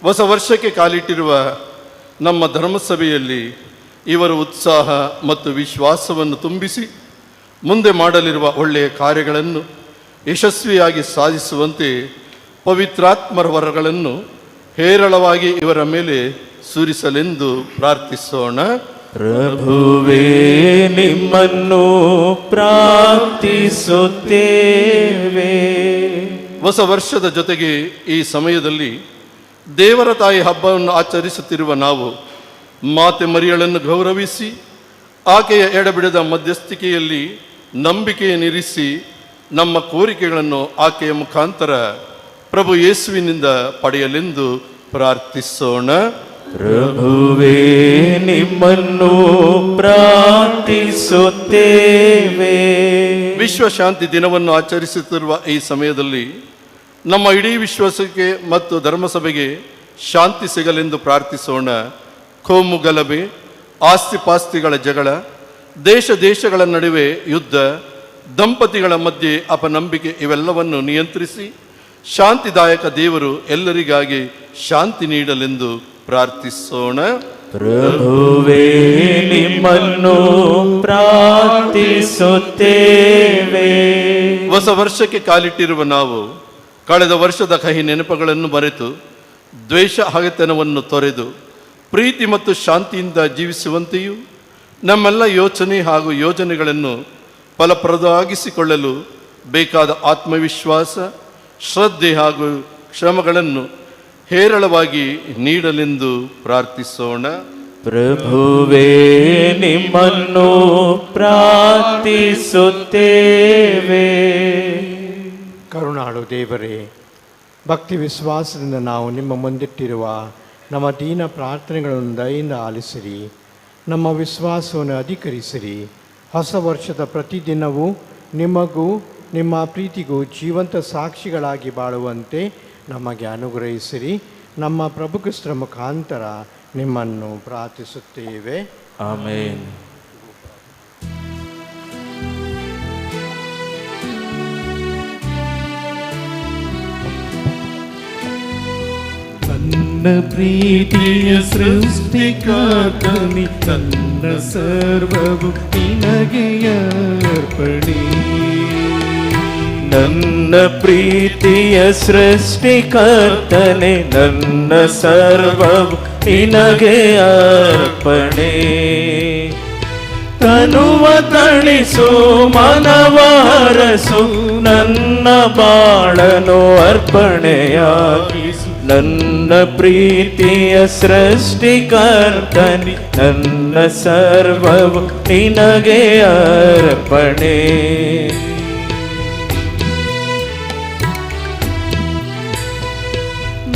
ಹೊಸ ವರ್ಷಕ್ಕೆ ಕಾಲಿಟ್ಟಿರುವ ನಮ್ಮ ಧರ್ಮಸಭೆಯಲ್ಲಿ ಇವರ ಉತ್ಸಾಹ ಮತ್ತು ವಿಶ್ವಾಸವನ್ನು ತುಂಬಿಸಿ ಮುಂದೆ ಮಾಡಲಿರುವ ಒಳ್ಳೆಯ ಕಾರ್ಯಗಳನ್ನು ಯಶಸ್ವಿಯಾಗಿ ಸಾಧಿಸುವಂತೆ ಪವಿತ್ರಾತ್ಮರ ವರಗಳನ್ನು ಹೇರಳವಾಗಿ ಇವರ ಮೇಲೆ ಸುರಿಸಲೆಂದು ಪ್ರಾರ್ಥಿಸೋಣ. ಪ್ರಭುವೇ ನಿಮ್ಮನ್ನು ಪ್ರಾರ್ಥಿಸುತ್ತೇವೆ. ಹೊಸ ವರ್ಷದ ಜೊತೆಗೆ ಈ ಸಮಯದಲ್ಲಿ ದೇವರ ತಾಯಿ ಹಬ್ಬವನ್ನು ಆಚರಿಸುತ್ತಿರುವ ನಾವು ಮಾತೆ ಮರಿಯಳನ್ನು ಗೌರವಿಸಿ ಆಕೆಯ ಎಡಬಿಡದ ಮಧ್ಯಸ್ಥಿಕೆಯಲ್ಲಿ ನಂಬಿಕೆಯನ್ನಿರಿಸಿ ನಮ್ಮ ಕೋರಿಕೆಗಳನ್ನು ಆಕೆಯ ಮುಖಾಂತರ ಪ್ರಭು ಯೇಸುವಿನಿಂದ ಪಡೆಯಲೆಂದು ಪ್ರಾರ್ಥಿಸೋಣ. ಪ್ರಭುವೇ ನಿಮ್ಮನ್ನು ಪ್ರಾರ್ಥಿಸುತ್ತೇವೆ. ವಿಶ್ವ ಶಾಂತಿ ದಿನವನ್ನು ಆಚರಿಸುತ್ತಿರುವ ಈ ಸಮಯದಲ್ಲಿ ನಮ್ಮ ಇಡೀ ವಿಶ್ವಾಸಕ್ಕೆ ಮತ್ತು ಧರ್ಮಸಭೆಗೆ ಶಾಂತಿ ಸಿಗಲೆಂದು ಪ್ರಾರ್ಥಿಸೋಣ. ಕೋಮು ಗಲಭೆ, ಆಸ್ತಿಪಾಸ್ತಿಗಳ ಜಗಳ, ದೇಶಗಳ ನಡುವೆ ಯುದ್ಧ, ದಂಪತಿಗಳ ಮಧ್ಯೆ ಅಪನಂಬಿಕೆ ಇವೆಲ್ಲವನ್ನು ನಿಯಂತ್ರಿಸಿ ಶಾಂತಿದಾಯಕ ದೇವರು ಎಲ್ಲರಿಗಾಗಿ ಶಾಂತಿ ನೀಡಲೆಂದು ಪ್ರಾರ್ಥಿಸೋಣ. ಪ್ರಭುವೇ ನಿಮ್ಮನ್ನು ಪ್ರಾರ್ಥಿಸುತ್ತೇವೆ. ಹೊಸ ವರ್ಷಕ್ಕೆ ಕಾಲಿಟ್ಟಿರುವ ನಾವು ಕಳೆದ ವರ್ಷದ ಕಹಿ ನೆನಪುಗಳನ್ನು ಮರೆತು ದ್ವೇಷ ಹಗೆತನವನ್ನು ತೊರೆದು ಪ್ರೀತಿ ಮತ್ತು ಶಾಂತಿಯಿಂದ ಜೀವಿಸುವಂತೆಯೂ ನಮ್ಮೆಲ್ಲ ಯೋಚನೆ ಹಾಗೂ ಯೋಜನೆಗಳನ್ನು ಫಲಪ್ರದವಾಗಿಸಿಕೊಳ್ಳಲು ಬೇಕಾದ ಆತ್ಮವಿಶ್ವಾಸ, ಶ್ರದ್ಧೆ ಹಾಗೂ ಶ್ರಮಗಳನ್ನು ಹೇರಳವಾಗಿ ನೀಡಲೆಂದು ಪ್ರಾರ್ಥಿಸೋಣ. ಪ್ರಭುವೇ ನಿಮ್ಮನ್ನು ಪ್ರಾರ್ಥಿಸುತ್ತೇವೆ. ಕರುಣಾಳು ದೇವರೇ, ಭಕ್ತಿ ವಿಶ್ವಾಸದಿಂದ ನಾವು ನಿಮ್ಮ ಮುಂದಿಟ್ಟಿರುವ ನಮ್ಮ ದೀನ ಪ್ರಾರ್ಥನೆಗಳನ್ನು ದಯೆಯಿಂದ ಆಲಿಸಿರಿ. ನಮ್ಮ ವಿಶ್ವಾಸವನ್ನು ಅಧಿಕರಿಸಿರಿ. ಹೊಸ ವರ್ಷದ ಪ್ರತಿದಿನವೂ ನಿಮಗೂ ನಿಮ್ಮ ಪ್ರೀತಿಗೂ ಜೀವಂತ ಸಾಕ್ಷಿಗಳಾಗಿ ಬಾಳುವಂತೆ ನಮಗೆ ಅನುಗ್ರಹಿಸಿರಿ. ನಮ್ಮ ಪ್ರಭು ಕ್ರಿಸ್ತರ ಮುಖಾಂತರ ನಿಮ್ಮನ್ನು ಪ್ರಾರ್ಥಿಸುತ್ತೇವೆ. ಆಮೆನ್. ನನ್ನ ಪ್ರೀತಿಯ ಸೃಷ್ಟಿಕರ್ತನಿ, ನನ್ನ ಸರ್ವವು ನಿನಗೆ ಅರ್ಪಣೆ. ನನ್ನ ಪ್ರೀತಿಯ ಸೃಷ್ಟಿಕರ್ತನೆ, ನನ್ನ ಸರ್ವವು ನಿನಗೆ ಅರ್ಪಣೆ. ತನುವ ತಣಿಸು ಮನವರಸು, ನನ್ನ ಬಾಳನು ಅರ್ಪಣೆಯಾಗಿಸು. ನನ್ನ ಪ್ರೀತಿಯ ಸೃಷ್ಟಿಕರ್ತನಿ, ನನ್ನ ಸರ್ವವು ನಿನಗೆ ಅರ್ಪಣೆ.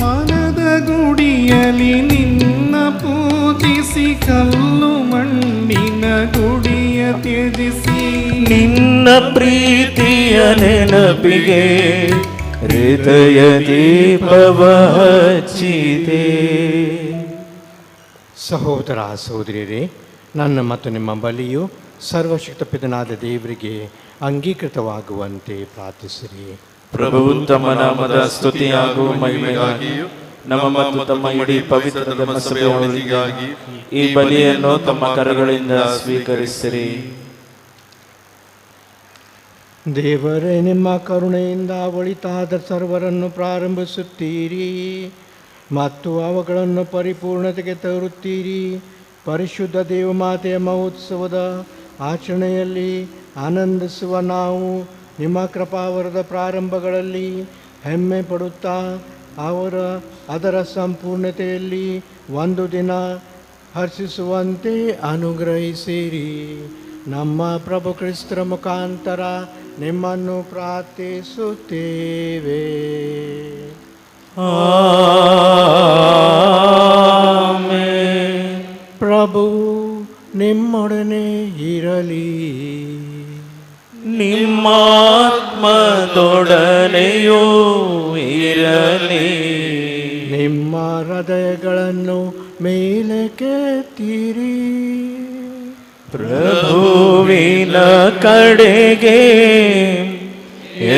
ಮನದ ಗುಡಿಯಲಿ ನಿನ್ನ ಪೂಜಿಸಿ, ಕಲ್ಲು ಮಣ್ಣಿನ ಗುಡಿಯ ತ್ಯಜಿಸಿ, ನಿನ್ನ ಪ್ರೀತಿಯ ನೆನಪಿಗೆ ಹೃದಯ ದೀಪವ ಹಚ್ಚಿದೆ. ಸಹೋದರ ಸಹೋದರಿಯರೇ, ನನ್ನ ಮತ್ತು ನಿಮ್ಮ ಬಲಿಯು ಸರ್ವಶಕ್ತ ಪಿತನಾದ ದೇವರಿಗೆ ಅಂಗೀಕೃತವಾಗುವಂತೆ ಪ್ರಾರ್ಥಿಸಿರಿ. ಪ್ರಭು ತಮ್ಮ ನಾಮದ ಸ್ತುತಿಯಾಗೂ ಮಹಿಮೆಗಾಗಿಯೂ ನಮ್ಮ ಮತ್ತು ತಮ್ಮ ಇಡೀ ಪವಿತ್ರ ಧರ್ಮಸಭೆಯವರಿಗಾಗಿ ಈ ಬಲಿಯನ್ನು ತಮ್ಮ ಕರಗಳಿಂದ ಸ್ವೀಕರಿಸಿರಿ. ದೇವರೇ, ನಿಮ್ಮ ಕರುಣೆಯಿಂದ ಒಳಿತಾದ ಸರ್ವರನ್ನು ಪ್ರಾರಂಭಿಸುತ್ತೀರಿ ಮತ್ತು ಅವುಗಳನ್ನು ಪರಿಪೂರ್ಣತೆಗೆ ತರುತ್ತೀರಿ. ಪರಿಶುದ್ಧ ದೇವಮಾತೆಯ ಮಹೋತ್ಸವದ ಆಚರಣೆಯಲ್ಲಿ ಆನಂದಿಸುವ ನಾವು ನಿಮ್ಮ ಕೃಪಾವರದ ಪ್ರಾರಂಭಗಳಲ್ಲಿ ಹೆಮ್ಮೆ ಪಡುತ್ತಾ ಅದರ ಸಂಪೂರ್ಣತೆಯಲ್ಲಿ ಒಂದು ದಿನ ಹರ್ಷಿಸುವಂತೆ ಅನುಗ್ರಹಿಸಿರಿ. ನಮ್ಮ ಪ್ರಭು ಕ್ರಿಸ್ತರ ಮುಖಾಂತರ ನಿಮ್ಮನ್ನು ಪ್ರಾರ್ಥಿಸುತ್ತೇವೆ. ಪ್ರಭು ನಿಮ್ಮೊಡನೆ ಇರಲಿ, ನಿಮ್ಮಾತ್ಮದೊಡನೆಯೂ ಇರಲಿ. ನಿಮ್ಮ ಹೃದಯಗಳನ್ನು ಮೇಲಕ್ಕೆತ್ತಿರಿ, ಪ್ರಭುವಿನ ಕಡೆಗೆ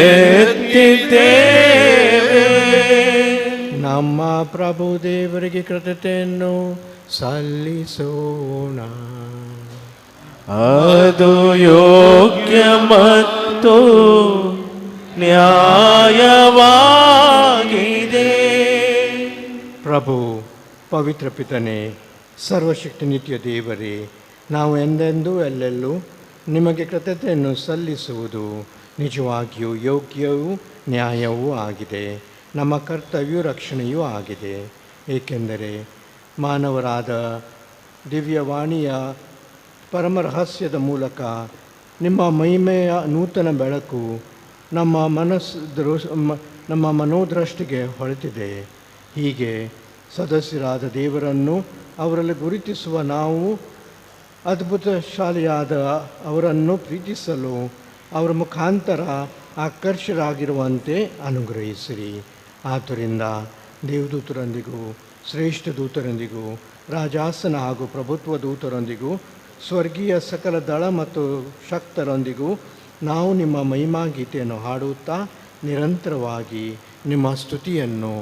ಎತ್ತಿದ್ದೇವೆ. ನಮ್ಮ ಪ್ರಭು ದೇವರಿಗೆ ಕೃತಜ್ಞತೆಯನ್ನು ಸಲ್ಲಿಸೋಣ. ಅದು ಯೋಗ್ಯ ಮತ್ತು ನ್ಯಾಯವಾಗಿದೆ. ಪ್ರಭು ಪವಿತ್ರ ಪಿತನೇ, ಸರ್ವಶಕ್ತಿ ನಿತ್ಯ ದೇವರೇ, ನಾವು ಎಂದೆಂದೂ ಎಲ್ಲೆಲ್ಲೂ ನಿಮಗೆ ಕೃತಜ್ಞತೆಯನ್ನು ಸಲ್ಲಿಸುವುದು ನಿಜವಾಗಿಯೂ ಯೋಗ್ಯವೂ ನ್ಯಾಯವೂ ಆಗಿದೆ. ನಮ್ಮ ಕರ್ತವ್ಯ ರಕ್ಷಣೆಯೂ ಆಗಿದೆ. ಏಕೆಂದರೆ ಮಾನವರಾದ ದಿವ್ಯವಾಣಿಯ ಪರಮ ರಹಸ್ಯದ ಮೂಲಕ ನಿಮ್ಮ ಮಹಿಮೆಯ ನೂತನ ಬೆಳಕು ನಮ್ಮ ಮನೋದೃಷ್ಟಿಗೆ ಹೊಳೆತಿದೆ. ಹೀಗೆ ಸದಸ್ಯರಾದ ದೇವರನ್ನು ಅವರಲ್ಲಿ ಗುರುತಿಸುವ ನಾವು ಅದ್ಭುತಶಾಲಿಯಾದ ಅವರನ್ನು ಪ್ರೀತಿಸಲು ಅವರ ಮುಖಾಂತರ ಆಕರ್ಷರಾಗಿರುವಂತೆ ಅನುಗ್ರಹಿಸಿರಿ. ಆದ್ದರಿಂದ ದೇವದೂತರೊಂದಿಗೂ ಶ್ರೇಷ್ಠ ದೂತರೊಂದಿಗೂ ರಾಜಾಸನ ಹಾಗೂ ಪ್ರಭುತ್ವ ದೂತರೊಂದಿಗೂ ಸ್ವರ್ಗೀಯ ಸಕಲ ದಳ ಮತ್ತು ಶಕ್ತರೊಂದಿಗೂ ನಾವು ನಿಮ್ಮ ಮಹಿಮಾ ಗೀತೆಯನ್ನು ಹಾಡುತ್ತಾ ನಿರಂತರವಾಗಿ ನಿಮ್ಮ ಸ್ತುತಿಯನ್ನು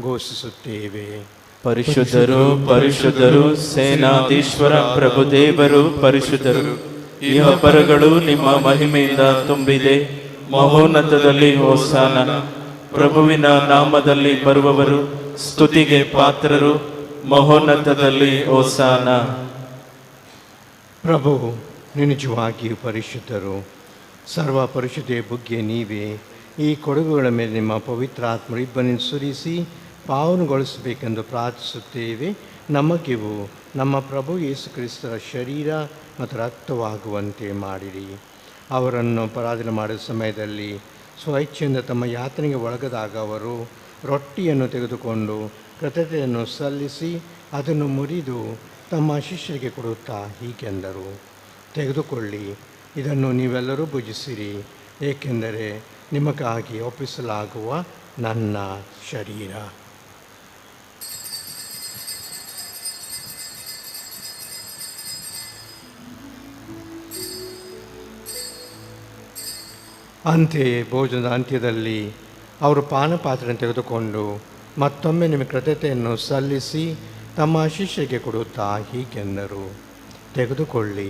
ಘೋಷಿಸುತ್ತೇವೆ. ಪರಿಶುದ್ಧರು ಪರಿಶುದ್ಧರು ಸೇನಾಧೀಶ್ವರ ಪ್ರಭುದೇವರು ಪರಿಶುದ್ಧರು. ಇಹ ಪರಗಳು ನಿಮ್ಮ ಮಹಿಮೆಯಿಂದ ತುಂಬಿದೆ. ಮಹೋನ್ನತದಲ್ಲಿ ಹೋಸಾನ. ಪ್ರಭುವಿನ ನಾಮದಲ್ಲಿ ಬರುವವರು ಸ್ತುತಿಗೆ ಪಾತ್ರರು. ಮಹೋನ್ನತದಲ್ಲಿ ಹೋಸಾನ. ಪ್ರಭು ನಿಜವಾಗಿಯೂ ಪರಿಶುದ್ಧರು. ಸರ್ವ ಪರಿಶುದ್ಧೆ ಬುಗ್ಗೆ ನೀವೇ. ಈ ಕೊಡಗುಗಳ ಮೇಲೆ ನಿಮ್ಮ ಪವಿತ್ರಾತ್ಮ ಇಬ್ಬರನ್ನು ಸುರಿಸಿ ಪಾವನಗೊಳಿಸಬೇಕೆಂದು ಪ್ರಾರ್ಥಿಸುತ್ತೇವೆ. ನಮಗಿವು ನಮ್ಮ ಪ್ರಭು ಯೇಸು ಕ್ರಿಸ್ತರ ಶರೀರ ಮತ್ತು ರಕ್ತವಾಗುವಂತೆ ಮಾಡಿರಿ. ಅವರನ್ನು ಪರಾಧನೆ ಮಾಡಿದ ಸಮಯದಲ್ಲಿ ಸ್ವಇಚ್ಛೆಯಿಂದ ತಮ್ಮ ಯಾತನೆಗೆ ಒಳಗದಾಗ ಅವರು ರೊಟ್ಟಿಯನ್ನು ತೆಗೆದುಕೊಂಡು ಕೃತಜ್ಞತೆಯನ್ನು ಸಲ್ಲಿಸಿ ಅದನ್ನು ಮುರಿದು ತಮ್ಮ ಶಿಷ್ಯರಿಗೆ ಕೊಡುತ್ತಾ ಹೀಗೆಂದರು, ತೆಗೆದುಕೊಳ್ಳಿ, ಇದನ್ನು ನೀವೆಲ್ಲರೂ ಭುಜಿಸಿರಿ, ಏಕೆಂದರೆ ನಿಮಗಾಗಿ ಒಪ್ಪಿಸಲಾಗುವ ನನ್ನ ಶರೀರ. ಅಂತೆಯೇ ಭೋಜನದ ಅಂತ್ಯದಲ್ಲಿ ಅವರು ಪಾನಪಾತ್ರೆಯನ್ನು ತೆಗೆದುಕೊಂಡು ಮತ್ತೊಮ್ಮೆ ನಿಮ್ಮ ಕೃತಜ್ಞತೆಯನ್ನು ಸಲ್ಲಿಸಿ ತಮ್ಮ ಶಿಷ್ಯರಿಗೆ ಕೊಡುತ್ತಾ ಹೀಗೆಂದರು, ತೆಗೆದುಕೊಳ್ಳಿ,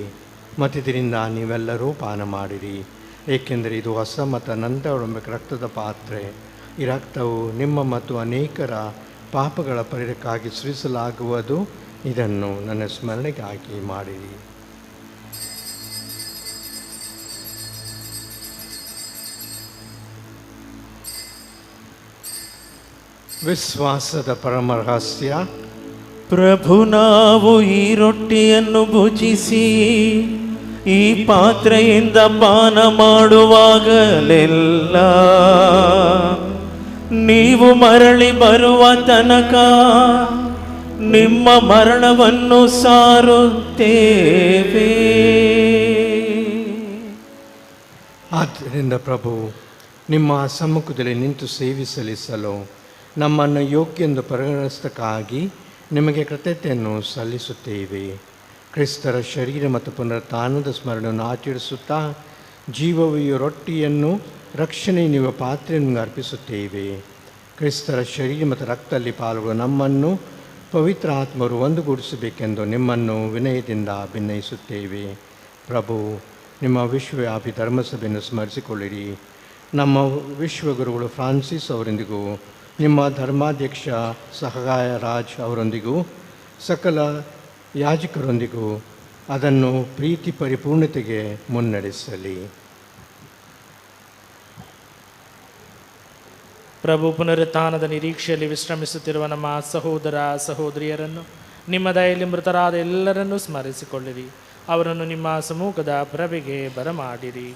ಮತ್ತಿದರಿಂದ ನೀವೆಲ್ಲರೂ ಪಾನ ಮಾಡಿರಿ, ಏಕೆಂದರೆ ಇದು ಹೊಸ ಮತ್ತು ನಂತರ ರಕ್ತದ ಪಾತ್ರೆ. ಈ ರಕ್ತವು ನಿಮ್ಮ ಮತ್ತು ಅನೇಕರ ಪಾಪಗಳ ಪರಿಹಾರಕ್ಕಾಗಿ ಸುರಿಸಲಾಗುವುದು. ಇದನ್ನು ನನ್ನ ಸ್ಮರಣೆಗಾಗಿ ಮಾಡಿರಿ. ವಿಶ್ವಾಸದ ಪರಮ ರಹಸ್ಯ. ಪ್ರಭು, ನಾವು ಈ ರೊಟ್ಟಿಯನ್ನು ಭುಜಿಸಿ ಈ ಪಾತ್ರೆಯಿಂದ ಪಾನ ಮಾಡುವಾಗಲೆಲ್ಲ ನೀವು ಮರಳಿ ಬರುವ ತನಕ ನಿಮ್ಮ ಮರಣವನ್ನು ಸಾರುತ್ತೇವೆ. ಆದ್ದರಿಂದ ಪ್ರಭು, ನಿಮ್ಮ ಸಮ್ಮುಖದಲ್ಲಿ ನಿಂತು ಸೇವೆ ಸಲ್ಲಿಸಲು ನಮ್ಮನ್ನು ಯೋಗ್ಯೆಂದು ಪರಿಗಣಿಸಕ್ಕಾಗಿ ನಿಮಗೆ ಕೃತಜ್ಞತೆಯನ್ನು ಸಲ್ಲಿಸುತ್ತೇವೆ. ಕ್ರಿಸ್ತರ ಶರೀರ ಮತ್ತು ಪುನರುತ್ಥಾನದ ಸ್ಮರಣೆಯನ್ನು ಆಚರಿಸುತ್ತಾ ಜೀವವಿಯು ರೊಟ್ಟಿಯನ್ನು ರಕ್ಷಣೆ ನೀಡುವ ಪಾತ್ರೆಯನ್ನು ಅರ್ಪಿಸುತ್ತೇವೆ. ಕ್ರಿಸ್ತರ ಶರೀರ ಮತ್ತು ರಕ್ತದಲ್ಲಿ ಪಾಲ್ಗೊಳ್ಳುವ ನಮ್ಮನ್ನು ಪವಿತ್ರ ಆತ್ಮರು ಒಂದುಗೂಡಿಸಬೇಕೆಂದು ನಿಮ್ಮನ್ನು ವಿನಯದಿಂದ ಭಿನ್ನಯಿಸುತ್ತೇವೆ. ಪ್ರಭು, ನಿಮ್ಮ ವಿಶ್ವವ್ಯಾಪಿ ಧರ್ಮಸಭೆಯನ್ನು ಸ್ಮರಿಸಿಕೊಳ್ಳಿರಿ. ನಮ್ಮ ವಿಶ್ವಗುರುಗಳು ಫ್ರಾನ್ಸಿಸ್ ಅವರೊಂದಿಗೂ ನಿಮ್ಮ ಧರ್ಮಾಧ್ಯಕ್ಷ ಸಹಗಾಯ ರಾಜ್ ಅವರೊಂದಿಗೂ ಸಕಲ ಯಾಜಕರೊಂದಿಗೂ ಅದನ್ನು ಪ್ರೀತಿ ಪರಿಪೂರ್ಣತೆಗೆ ಮುನ್ನಡೆಸಲಿ. ಪ್ರಭು ಪುನರುತ್ಥಾನದ ನಿರೀಕ್ಷೆಯಲ್ಲಿ ವಿಶ್ರಮಿಸುತ್ತಿರುವ ನಮ್ಮ ಸಹೋದರ ಸಹೋದರಿಯರನ್ನು ನಿಮ್ಮ ದಯೆಯಲ್ಲಿ ಮೃತರಾದ ಎಲ್ಲರನ್ನೂ ಸ್ಮರಿಸಿಕೊಳ್ಳಿರಿ. ಅವರನ್ನು ನಿಮ್ಮ ಸಮ್ಮುಖದ ಪ್ರಭೆಗೆ ಬರಮಾಡಿರಿ.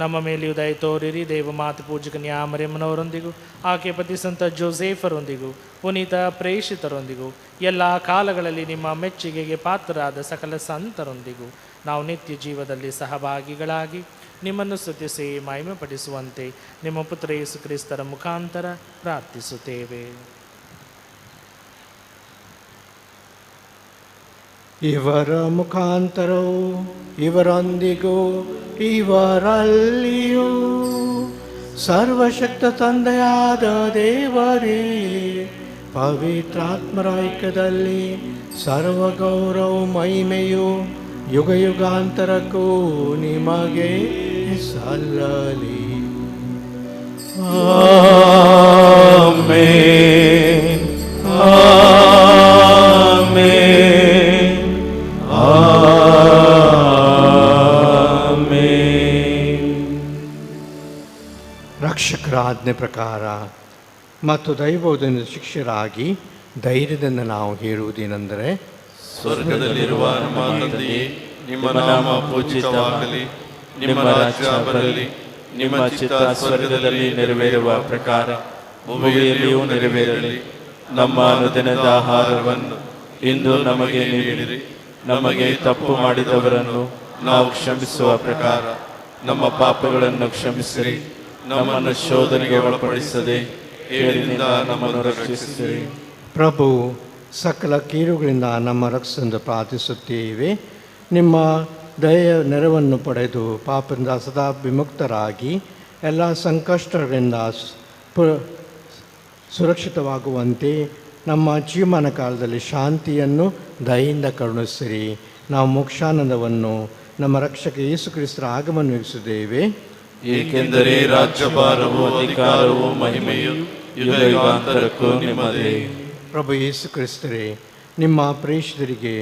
ನಮ್ಮ ಮೇಲೆಯೂ ದಯ ತೋರಿರಿ. ದೇವಮಾತೆ ಪೂಜಕ ನ್ಯಾಮರಿಯಮ್ಮನವರೊಂದಿಗೂ ಆಕೆ ಪತಿ ಸಂತ ಜೋಸೇಫರೊಂದಿಗೂ ಪುನೀತ ಪ್ರೇಷಿತರೊಂದಿಗೂ ಎಲ್ಲ ಕಾಲಗಳಲ್ಲಿ ನಿಮ್ಮ ಮೆಚ್ಚುಗೆಗೆ ಪಾತ್ರರಾದ ಸಕಲ ಸಂತರೊಂದಿಗೂ ನಾವು ನಿತ್ಯ ಜೀವದಲ್ಲಿ ಸಹಭಾಗಿಗಳಾಗಿ ನಿಮ್ಮನ್ನು ಸ್ತುತಿಸಿ ಮಹಿಮೆಪಡಿಸುವಂತೆ ನಿಮ್ಮ ಪುತ್ರ ಯೇಸು ಕ್ರಿಸ್ತರ ಮುಖಾಂತರ ಪ್ರಾರ್ಥಿಸುತ್ತೇವೆ. ಇವರ ಮುಖಾಂತರವು ಇವರೊಂದಿಗೂ ಇವರಲ್ಲಿಯೂ ಸರ್ವಶಕ್ತ ತಂದೆಯಾದ ದೇವರೇ, ಪವಿತ್ರಾತ್ಮರ ಐಕ್ಯದಲ್ಲಿ ಸರ್ವ ಗೌರವ ಮಹಿಮೆಯು ಯುಗ ಯುಗಾಂತರಕ್ಕೂ ನಿಮಗೆ ಸಲ್ಲಲಿ. ಆಮೆನ್. ಆಮೆನ್. ಆಮೆನ್. ರಕ್ಷಕರ ಆಜ್ಞೆ ಪ್ರಕಾರ ಮತ್ತು ದೈವೋದಯದ ಶಿಷ್ಯರಾಗಿ ಧೈರ್ಯದಿಂದ ನಾವು ಹೇಳುವುದೇನೆಂದರೆ, ಸ್ವರ್ಗದಲ್ಲಿರುವ ನಮ್ಮ ತಂದೆಯೇ, ನಿಮ್ಮ ನಾಮ ಪೂಜಿತವಾಗಲಿ, ನಿಮ್ಮ ರಾಜ್ಯ ಬರಲಿ, ನಿಮ್ಮ ಚಿತ್ತ ಸ್ವರ್ಗದಲ್ಲಿ ನೆರವೇರುವ ಪ್ರಕಾರ ಭೂಮಿಯಲ್ಲಿಯೂ ನೆರವೇರಲಿ. ನಮ್ಮ ಅನುದಿನದ ಆಹಾರವನ್ನು ಇಂದು ನಮಗೆ ನೀಡಿರಿ. ನಮಗೆ ತಪ್ಪು ಮಾಡಿದವರನ್ನು ನಾವು ಕ್ಷಮಿಸುವ ಪ್ರಕಾರ ನಮ್ಮ ಪಾಪಗಳನ್ನು ಕ್ಷಮಿಸಿರಿ. ನಮ್ಮನ್ನು ಶೋಧನೆಗೆ ಒಳಪಡಿಸದೆ ಕೇಡಿನಿಂದ ನಮ್ಮನ್ನು ರಕ್ಷಿಸಿರಿ. ಪ್ರಭು, ಸಕಲ ಕೀರುಗಳಿಂದ ನಮ್ಮ ರಕ್ಷೆಂದು ಪ್ರಾರ್ಥಿಸುತ್ತೇವೆ. ನಿಮ್ಮ ದಯೆಯ ನೆರವನ್ನು ಪಡೆದು ಪಾಪದಿಂದ ಸದಾ ವಿಮುಕ್ತರಾಗಿ ಎಲ್ಲ ಸಂಕಷ್ಟಗಳಿಂದ ಸುರಕ್ಷಿತವಾಗುವಂತೆ ನಮ್ಮ ಜೀವನ ಕಾಲದಲ್ಲಿ ಶಾಂತಿಯನ್ನು ದಯೆಯಿಂದ ಕರುಣಿಸಿರಿ. ನಾವು ಮೋಕ್ಷಾನಂದವನ್ನು ನಮ್ಮ ರಕ್ಷಕ ಯೇಸು ಕ್ರಿಸ್ತರ ಆಗಮನ ವೀಕ್ಷಿಸಿದ್ದೇವೆ. ಏಕೆಂದರೆ ರಾಜ್ಯಭಾರವು, ಅಧಿಕಾರವು, ಮಹಿಮೆಯು ಯುಗ ಯುಗಾಂತರಕ್ಕೂ ನಿಮ್ಮದೇ. ಪ್ರಭು ಯೇಸು ಕ್ರಿಸ್ತರೇ, ನಿಮ್ಮ ಪ್ರೇಷಿತರಿಗೆ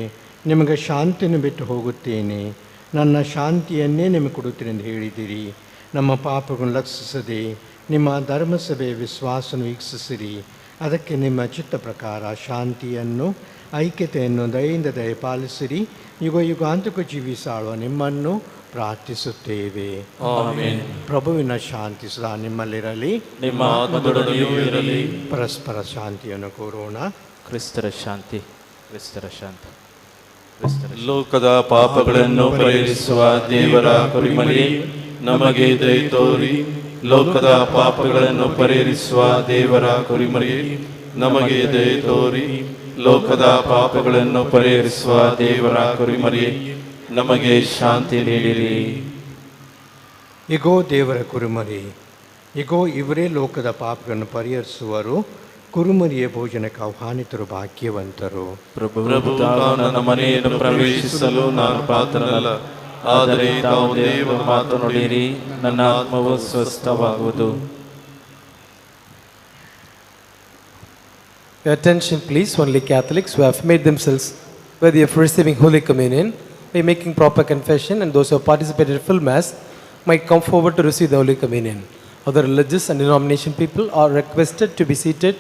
ನಿಮಗೆ ಶಾಂತಿಯನ್ನು ಬಿಟ್ಟು ಹೋಗುತ್ತೇನೆ, ನನ್ನ ಶಾಂತಿಯನ್ನೇ ನಿಮಗೆ ಕೊಡುತ್ತೇನೆ ಎಂದು ಹೇಳಿದಿರಿ. ನಮ್ಮ ಪಾಪಗಳನ್ನು ಲಕ್ಷಿಸದೆ ನಿಮ್ಮ ಧರ್ಮಸಭೆಯ ವಿಶ್ವಾಸವನ್ನು ವೀಕ್ಷಿಸಿರಿ. ಅದಕ್ಕೆ ನಿಮ್ಮ ಚಿತ್ತ ಪ್ರಕಾರ ಶಾಂತಿಯನ್ನು, ಐಕ್ಯತೆಯನ್ನು ದಯೆಯಿಂದ ದಯಪಾಲಿಸಿರಿ. ಯುಗ ಯುಗಾಂತಕ್ಕೂ ಜೀವಿಸಾಳುವ ನಿಮ್ಮನ್ನು ಪ್ರಾರ್ಥಿಸುತ್ತೇವೆ. ಆಮೆನ್. ಪ್ರಭುವಿನ ಶಾಂತಿ ಸದಾ ನಿಮ್ಮಲ್ಲಿರಲಿ, ನಿಮ್ಮ ಆತ್ಮದೊಡನೆಯೂ ಇರಲಿ. ಪರಸ್ಪರ ಶಾಂತಿಯನ್ನು ಕೋರೋಣ. ಕ್ರಿಸ್ತರ ಶಾಂತಿ, ಕ್ರಿಸ್ತರ ಶಾಂತಿ, ಕ್ರಿಸ್ತರ ಶಾಂತಿ. ಲೋಕದ ಪಾಪಗಳನ್ನು ಪರಿಹರಿಸುವ ದೇವರ ಕುರಿಮರಿಯೇ, ನಮಗೆ ದಯ ತೋರಿ. ಲೋಕದ ಪಾಪಗಳನ್ನು ಪರಿಹರಿಸುವ ದೇವರ ಕುರಿಮರಿಯೇ, ನಮಗೆ ದಯ ತೋರಿ. ಲೋಕದ ಪಾಪಗಳನ್ನು ಪರಿಹರಿಸುವ ದೇವರ ಕುರಿಮರಿಯೇ, ನಮಗೆ ಶಾಂತಿ ನೀಡಿರಿ. ಇಗೋ ದೇವರ ಕುರುಮರಿ, ಇಗೋ ಇವರೇ ಲೋಕದ ಪಾಪಗಳನ್ನು ಪರಿಹರಿಸುವರು. ಕುರುಮರಿಯ ಭೋಜನಕ್ಕೆ ಆಹ್ವಾನಿತರು ಭಾಗ್ಯವಂತರು. ಪ್ರಭು, ನನ್ನ ಮನೆಯನ್ನು ಪ್ರವೇಶಿಸಲು ನಾನು ಪಾತ್ರನಲ್ಲ, ಆದರೆ ತಾವು ದೇವರ ಮಾತು ನುಡಿಯಿರಿ, ನನ್ನ ಆತ್ಮವು ಸ್ವಸ್ಥವಾಗುವುದು. Your attention please, only Catholics who have made themselves worthy of receiving Holy Communion by making proper confession, and those who have participated in full Mass might come forward to receive the Holy Communion. Other religious and denomination people are requested to be seated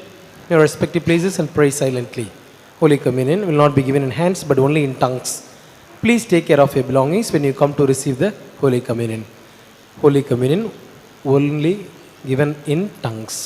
in your respective places and pray silently. Holy Communion will not be given in hands but only in tongues. Please take care of your belongings when you come to receive the Holy Communion. Holy Communion only given in tongues.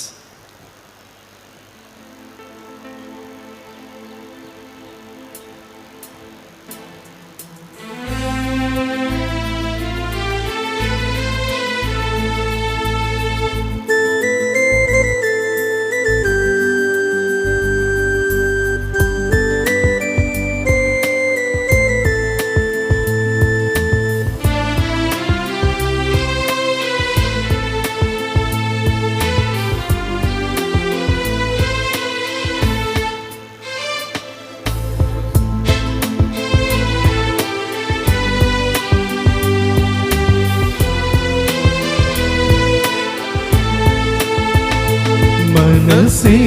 ಮನಸ್ಸೇ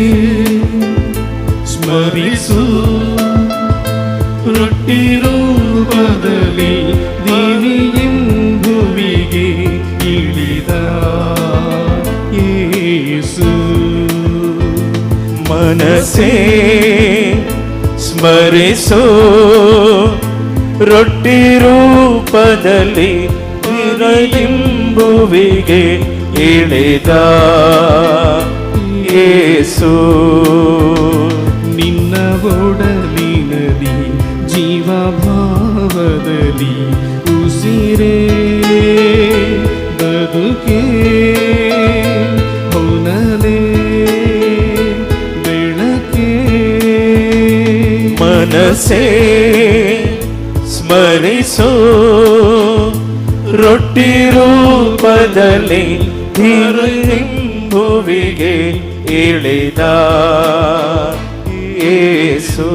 ಸ್ಮರಿಸು ರೊಟ್ಟಿ ರೂಪದಲ್ಲಿ ಭುವಿಗೆ ಇಳಿದ ಯೇಸು. ಮನಸ್ಸೇ ಸ್ಮರಿಸೋ ರೊಟ್ಟಿ ರೂಪದಲ್ಲಿ ಭುವಿಗೆ ಇಳಿದ ಯೇಸು. ನಿನ್ನ ಒಡಲಿನಲ್ಲಿ ಜೀವಭಾವದಲ್ಲಿ ಉಸಿರೇ ಬದುಕೆ ಹೊನಲೆ ಬೆಳಕೆ. ಮನಸ್ಸೇ ಸ್ಮರಿಸೋ ರೊಟ್ಟಿ ರೂಪದಲ್ಲಿ ಭುವಿಗೆ ಇಳಿದ ಯೇಸು.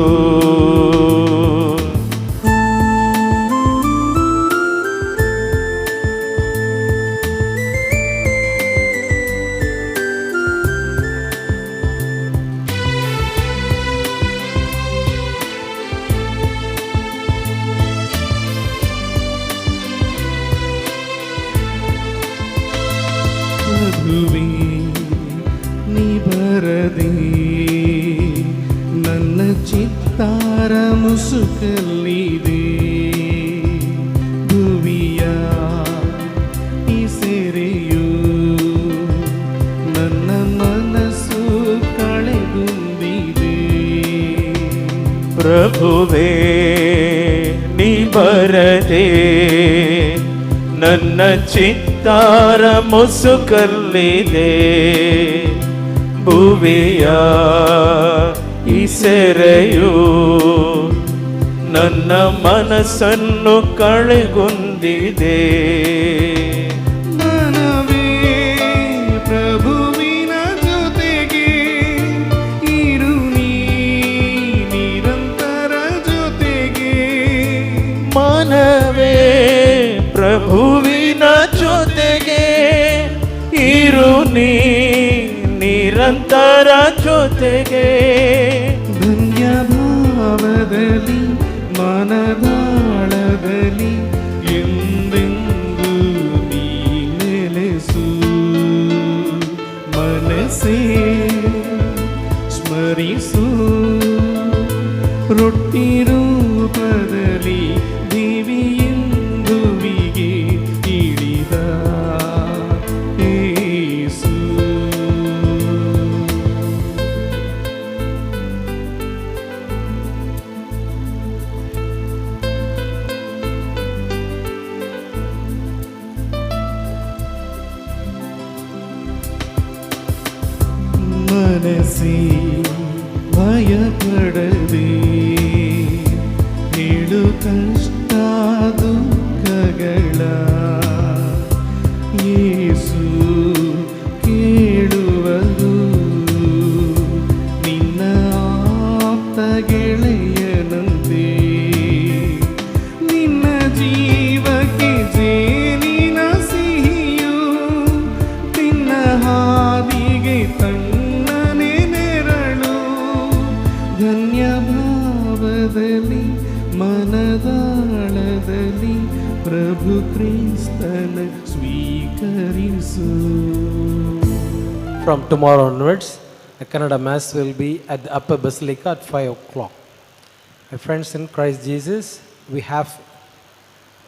ಪ್ರಭುವೇ ನೀ ಬರದೆ ನನ್ನ ಚಿತ್ತಾರ ಮುಸುಕಲ್ಲಿದೆ. ಭುವಿಯ ಈ ಸೆರೆಯು ನನ್ನ ಮನಸ್ಸು ಕಳೆಗುಂದಿದೆ. ಪ್ರಭುವೇ ನೀ ಬರದೆ ನನ್ನ ಚಿತ್ತಾರ ಮುಸುಕಲ್ಲಿದೆ. ಭುವಿಯ ಈ ಸೆರೆಯು ನನ್ನ ಮನಸ್ಸನ್ನು ಕಳೆಗುಂದಿದೆ. ಮನವೇ ಪ್ರಭುವಿನ ಜೊತೆಗೆ ಇರು ನೀ ನಿರಂತರ ಜೊತೆಗೆ. ಮನವೇ ಪ್ರಭುವಿನ ಜೊತೆಗೆ ಇರು ನೀ ನಿರಂತರ ಜೊತೆಗೆ. ಧನ್ಯ ಭಾವದಲ್ಲಿ ಮನದಾಳದಲ್ಲಿ ಎಂದೆಂದು ನೀ ನೆಲೆಸು. ಮನಸ್ಸೇ ಸ್ಮರಿಸು ರೊಟ್ಟಿ ರೂಪದಲ್ಲಿ ಭುವಿಗೆ ಇಳಿದ ಯೇಸು. ಮನಸ್ಸೇ ಭಯಪಡದೆ ಹೇಳು ಕಷ್ಟ ದುಃಖಗಳ ಯೇಸು ಕೇಳುವರು. ನಿನ್ನ ಆಪ್ತ ಗೆಳೆಯನಂತೆ ನಿನ್ನ ಜೀವಕ್ಕೆ ಜೇನಿನ ಸಿಹಿಯು ನಿನ್ನ ಹಾದಿಗೆ ತಣ್ಣನೆ ನೆರಳು. ಧನ್ಯ ಭಾವದಲ್ಲಿ ಮನದಾಳದಲ್ಲಿ ಪ್ರಭು ಕ್ರಿಸ್ತನ ಸ್ವೀಕರಿಸು. From tomorrow onwards, the Kannada Mass will be at the Upper Basilica at 5 o'clock. My friends in Christ Jesus, we have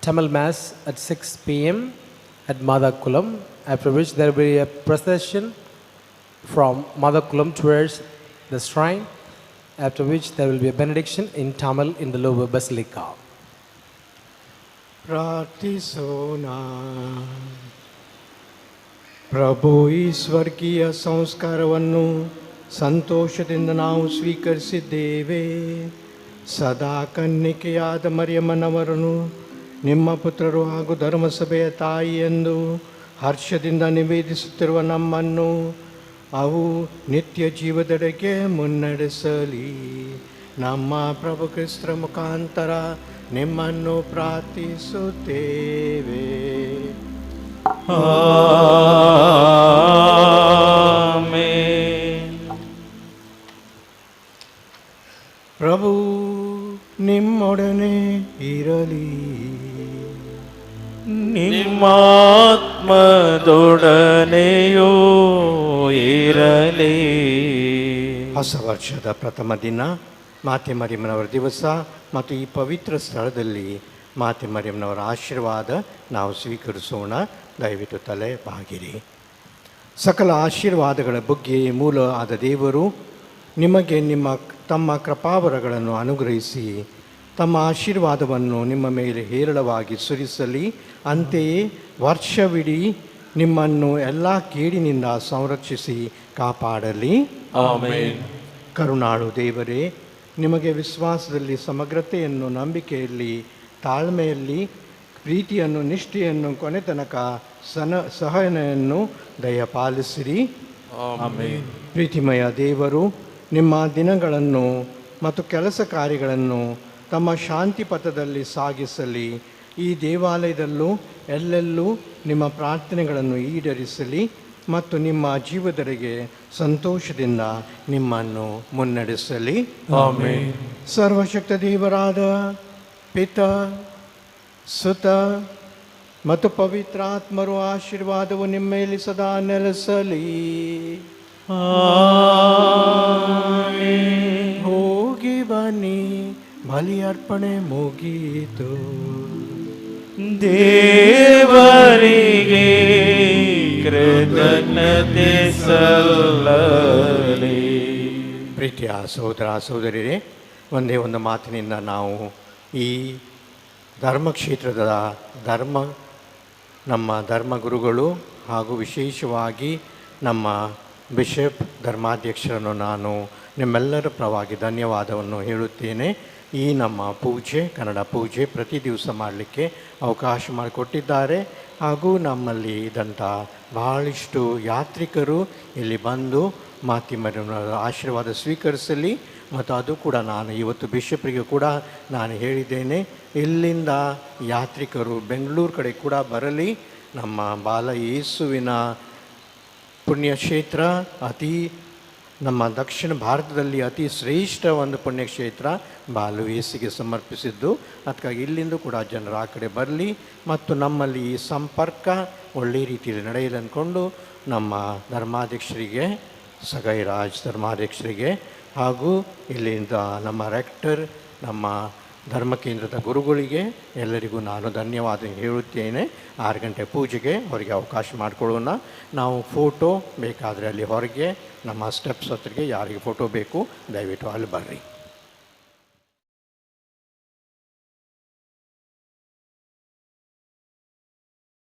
Tamil Mass at 6 p.m. at Madhakulam, after which there will be a procession from Madhakulam towards the shrine, after which there will be a benediction in Tamil in the lower basilica. ಪ್ರಾರ್ಥಿಸೋಣ. ಪ್ರಭು ಈ ಸ್ವರ್ಗೀಯ ಸಂಸ್ಕಾರವನ್ನು ಸಂತೋಷದಿಂದ ನಾವು ಸ್ವೀಕರಿಸಿದ್ದೇವೆ. ಸದಾ ಕನ್ನಿಕೆಯಾದ ಮರಿಯಮ್ಮನವರನ್ನು ನಿಮ್ಮ ಪುತ್ರರು ಹಾಗೂ ಧರ್ಮಸಭೆಯ ತಾಯಿ ಎಂದು ಹರ್ಷದಿಂದ ನಿವೇದಿಸುತ್ತಿರುವ ನಮ್ಮನ್ನು ಅವು ನಿತ್ಯ ಜೀವದೆಡೆಗೆ ಮುನ್ನಡೆಸಲಿ. ನಮ್ಮ ಪ್ರಭು ಕ್ರಿಸ್ತರ ಮುಖಾಂತರ ನಿಮ್ಮನ್ನು ಪ್ರಾರ್ಥಿಸುತ್ತೇವೆ. ಆಮೆನ್. ಪ್ರಭು ನಿಮ್ಮೊಡನೆ ನಿಮ್ಮಾತ್ಮದೊಡನೆಯೂ ಇರಲಿ. ಹೊಸ ವರ್ಷದ ಪ್ರಥಮ ದಿನ ಮಾತೆ ಮರಿಯಮ್ಮನವರ ದಿವಸ ಮತ್ತು ಈ ಪವಿತ್ರ ಸ್ಥಳದಲ್ಲಿ ಮಾತೆ ಮರಿಯಮ್ಮನವರ ಆಶೀರ್ವಾದ ನಾವು ಸ್ವೀಕರಿಸೋಣ. ದಯವಿಟ್ಟು ತಲೆ ಬಾಗಿರಿ. ಸಕಲ ಆಶೀರ್ವಾದಗಳ ಬಗ್ಗೆ ಮೂಲ ಆದ ದೇವರು ನಿಮಗೆ ತಮ್ಮ ಕೃಪಾವರಗಳನ್ನು ಅನುಗ್ರಹಿಸಿ ತಮ್ಮ ಆಶೀರ್ವಾದವನ್ನು ನಿಮ್ಮ ಮೇಲೆ ಹೇರಳವಾಗಿ ಸುರಿಸಲಿ. ಅಂತೆಯೇ ವರ್ಷವಿಡೀ ನಿಮ್ಮನ್ನು ಎಲ್ಲ ಕೇಡಿನಿಂದ ಸಂರಕ್ಷಿಸಿ ಕಾಪಾಡಲಿ. ಆಮೆನ್. ಕರುಣಾಳು ದೇವರೇ, ನಿಮಗೆ ವಿಶ್ವಾಸದಲ್ಲಿ ಸಮಗ್ರತೆಯನ್ನು, ನಂಬಿಕೆಯಲ್ಲಿ, ತಾಳ್ಮೆಯಲ್ಲಿ, ಪ್ರೀತಿಯನ್ನು, ನಿಷ್ಠೆಯನ್ನು, ಕೊನೆ ತನಕ ಸಹನೆಯನ್ನು ದಯಪಾಲಿಸಿರಿ. ಆಮೆನ್. ಪ್ರೀತಿಮಯ ದೇವರು ನಿಮ್ಮ ದಿನಗಳನ್ನು ಮತ್ತು ಕೆಲಸ ಕಾರ್ಯಗಳನ್ನು ತಮ್ಮ ಶಾಂತಿ ಪಥದಲ್ಲಿ ಸಾಗಿಸಲಿ. ಈ ದೇವಾಲಯದಲ್ಲೂ ಎಲ್ಲೆಲ್ಲೂ ನಿಮ್ಮ ಪ್ರಾರ್ಥನೆಗಳನ್ನು ಈಡೇರಿಸಲಿ ಮತ್ತು ನಿಮ್ಮ ಜೀವದರಿಗೆ ಸಂತೋಷದಿಂದ ನಿಮ್ಮನ್ನು ಮುನ್ನಡೆಸಲಿ. ಆಮೆನ್. ಸರ್ವಶಕ್ತ ದೇವರಾದ ಪಿತ, ಸುತ ಮತ್ತು ಪವಿತ್ರಾತ್ಮರು ಆಶೀರ್ವಾದವು ನಿಮ್ಮ ಮೇಲೆ ಸದಾ ನೆಲೆಸಲಿ. ಹೋಗಿ ಬನ್ನಿ, ಬಲಿ ಅರ್ಪಣೆ ಮುಗೀತು. ದೇವರಿಗೆ ಕೃತಜ್ಞತೆ ಸಲ್ಲಲಿ. ಪ್ರೀತಿಯ ಸಹೋದರ ಸಹೋದರಿಯರೇ, ಒಂದೇ ಒಂದು ಮಾತಿನಿಂದ ನಾವು ಈ ಧರ್ಮಕ್ಷೇತ್ರದ ನಮ್ಮ ಧರ್ಮಗುರುಗಳು ಹಾಗೂ ವಿಶೇಷವಾಗಿ ನಮ್ಮ ಬಿಷಪ್ ಧರ್ಮಾಧ್ಯಕ್ಷರನ್ನು ನಾನು ನಿಮ್ಮೆಲ್ಲರ ಪರವಾಗಿ ಧನ್ಯವಾದವನ್ನು ಹೇಳುತ್ತೇನೆ. ಈ ನಮ್ಮ ಪೂಜೆ, ಕನ್ನಡ ಪೂಜೆ ಪ್ರತಿ ದಿವಸ ಮಾಡಲಿಕ್ಕೆ ಅವಕಾಶ ಮಾಡಿಕೊಟ್ಟಿದ್ದಾರೆ. ಹಾಗೂ ನಮ್ಮಲ್ಲಿ ಇದ್ದಂಥ ಬಹಳಷ್ಟು ಯಾತ್ರಿಕರು ಇಲ್ಲಿ ಬಂದು ಮಾತೆ ಮರಿಯಮ್ಮನವರ ಆಶೀರ್ವಾದ ಸ್ವೀಕರಿಸಲಿ. ಮತ್ತು ಅದು ಕೂಡ ನಾನು ಇವತ್ತು ಬಿಷಪ್ರಿಗೆ ಕೂಡ ನಾನು ಹೇಳಿದ್ದೇನೆ, ಇಲ್ಲಿಂದ ಯಾತ್ರಿಕರು ಬೆಂಗಳೂರು ಕಡೆ ಕೂಡ ಬರಲಿ. ನಮ್ಮ ಬಾಲ ಯೇಸುವಿನ ಪುಣ್ಯಕ್ಷೇತ್ರ ನಮ್ಮ ದಕ್ಷಿಣ ಭಾರತದಲ್ಲಿ ಅತಿ ಶ್ರೇಷ್ಠ ಒಂದು ಪುಣ್ಯಕ್ಷೇತ್ರ ಬಾಲು ಯೇಸುಗೆ ಸಮರ್ಪಿಸಿದ್ದು. ಅದಕ್ಕಾಗಿ ಇಲ್ಲಿಂದ ಕೂಡ ಜನರು ಆ ಕಡೆ ಬರಲಿ ಮತ್ತು ನಮ್ಮಲ್ಲಿ ಈ ಸಂಪರ್ಕ ಒಳ್ಳೆಯ ರೀತಿಯಲ್ಲಿ ನಡೆಯಲಿ ಅಂದ್ಕೊಂಡು ನಮ್ಮ ಧರ್ಮಾಧ್ಯಕ್ಷರಿಗೆ, ಸಗೈರಾಜ್ ಧರ್ಮಾಧ್ಯಕ್ಷರಿಗೆ ಹಾಗೂ ಇಲ್ಲಿಂದ ನಮ್ಮ ರೆಕ್ಟರ್, ನಮ್ಮ ಧರ್ಮ ಕೇಂದ್ರದ ಗುರುಗಳಿಗೆ ಎಲ್ಲರಿಗೂ ನಾನು ಧನ್ಯವಾದ ಹೇಳುತ್ತೇನೆ. 6 ಗಂಟೆ ಪೂಜೆಗೆ ಅವರಿಗೆ ಅವಕಾಶ ಮಾಡಿಕೊಳ್ಳೋಣ. ನಾವು ಫೋಟೋ ಬೇಕಾದರೆ ಅಲ್ಲಿ ಹೊರಗೆ ನಮ್ಮ ಸ್ಟೆಪ್ಸ್ ಹತ್ತಿರಗೆ ಯಾರಿಗೆ ಫೋಟೋ ಬೇಕು ದಯವಿಟ್ಟು ಅಲ್ಲಿ ಬರ್ರಿ.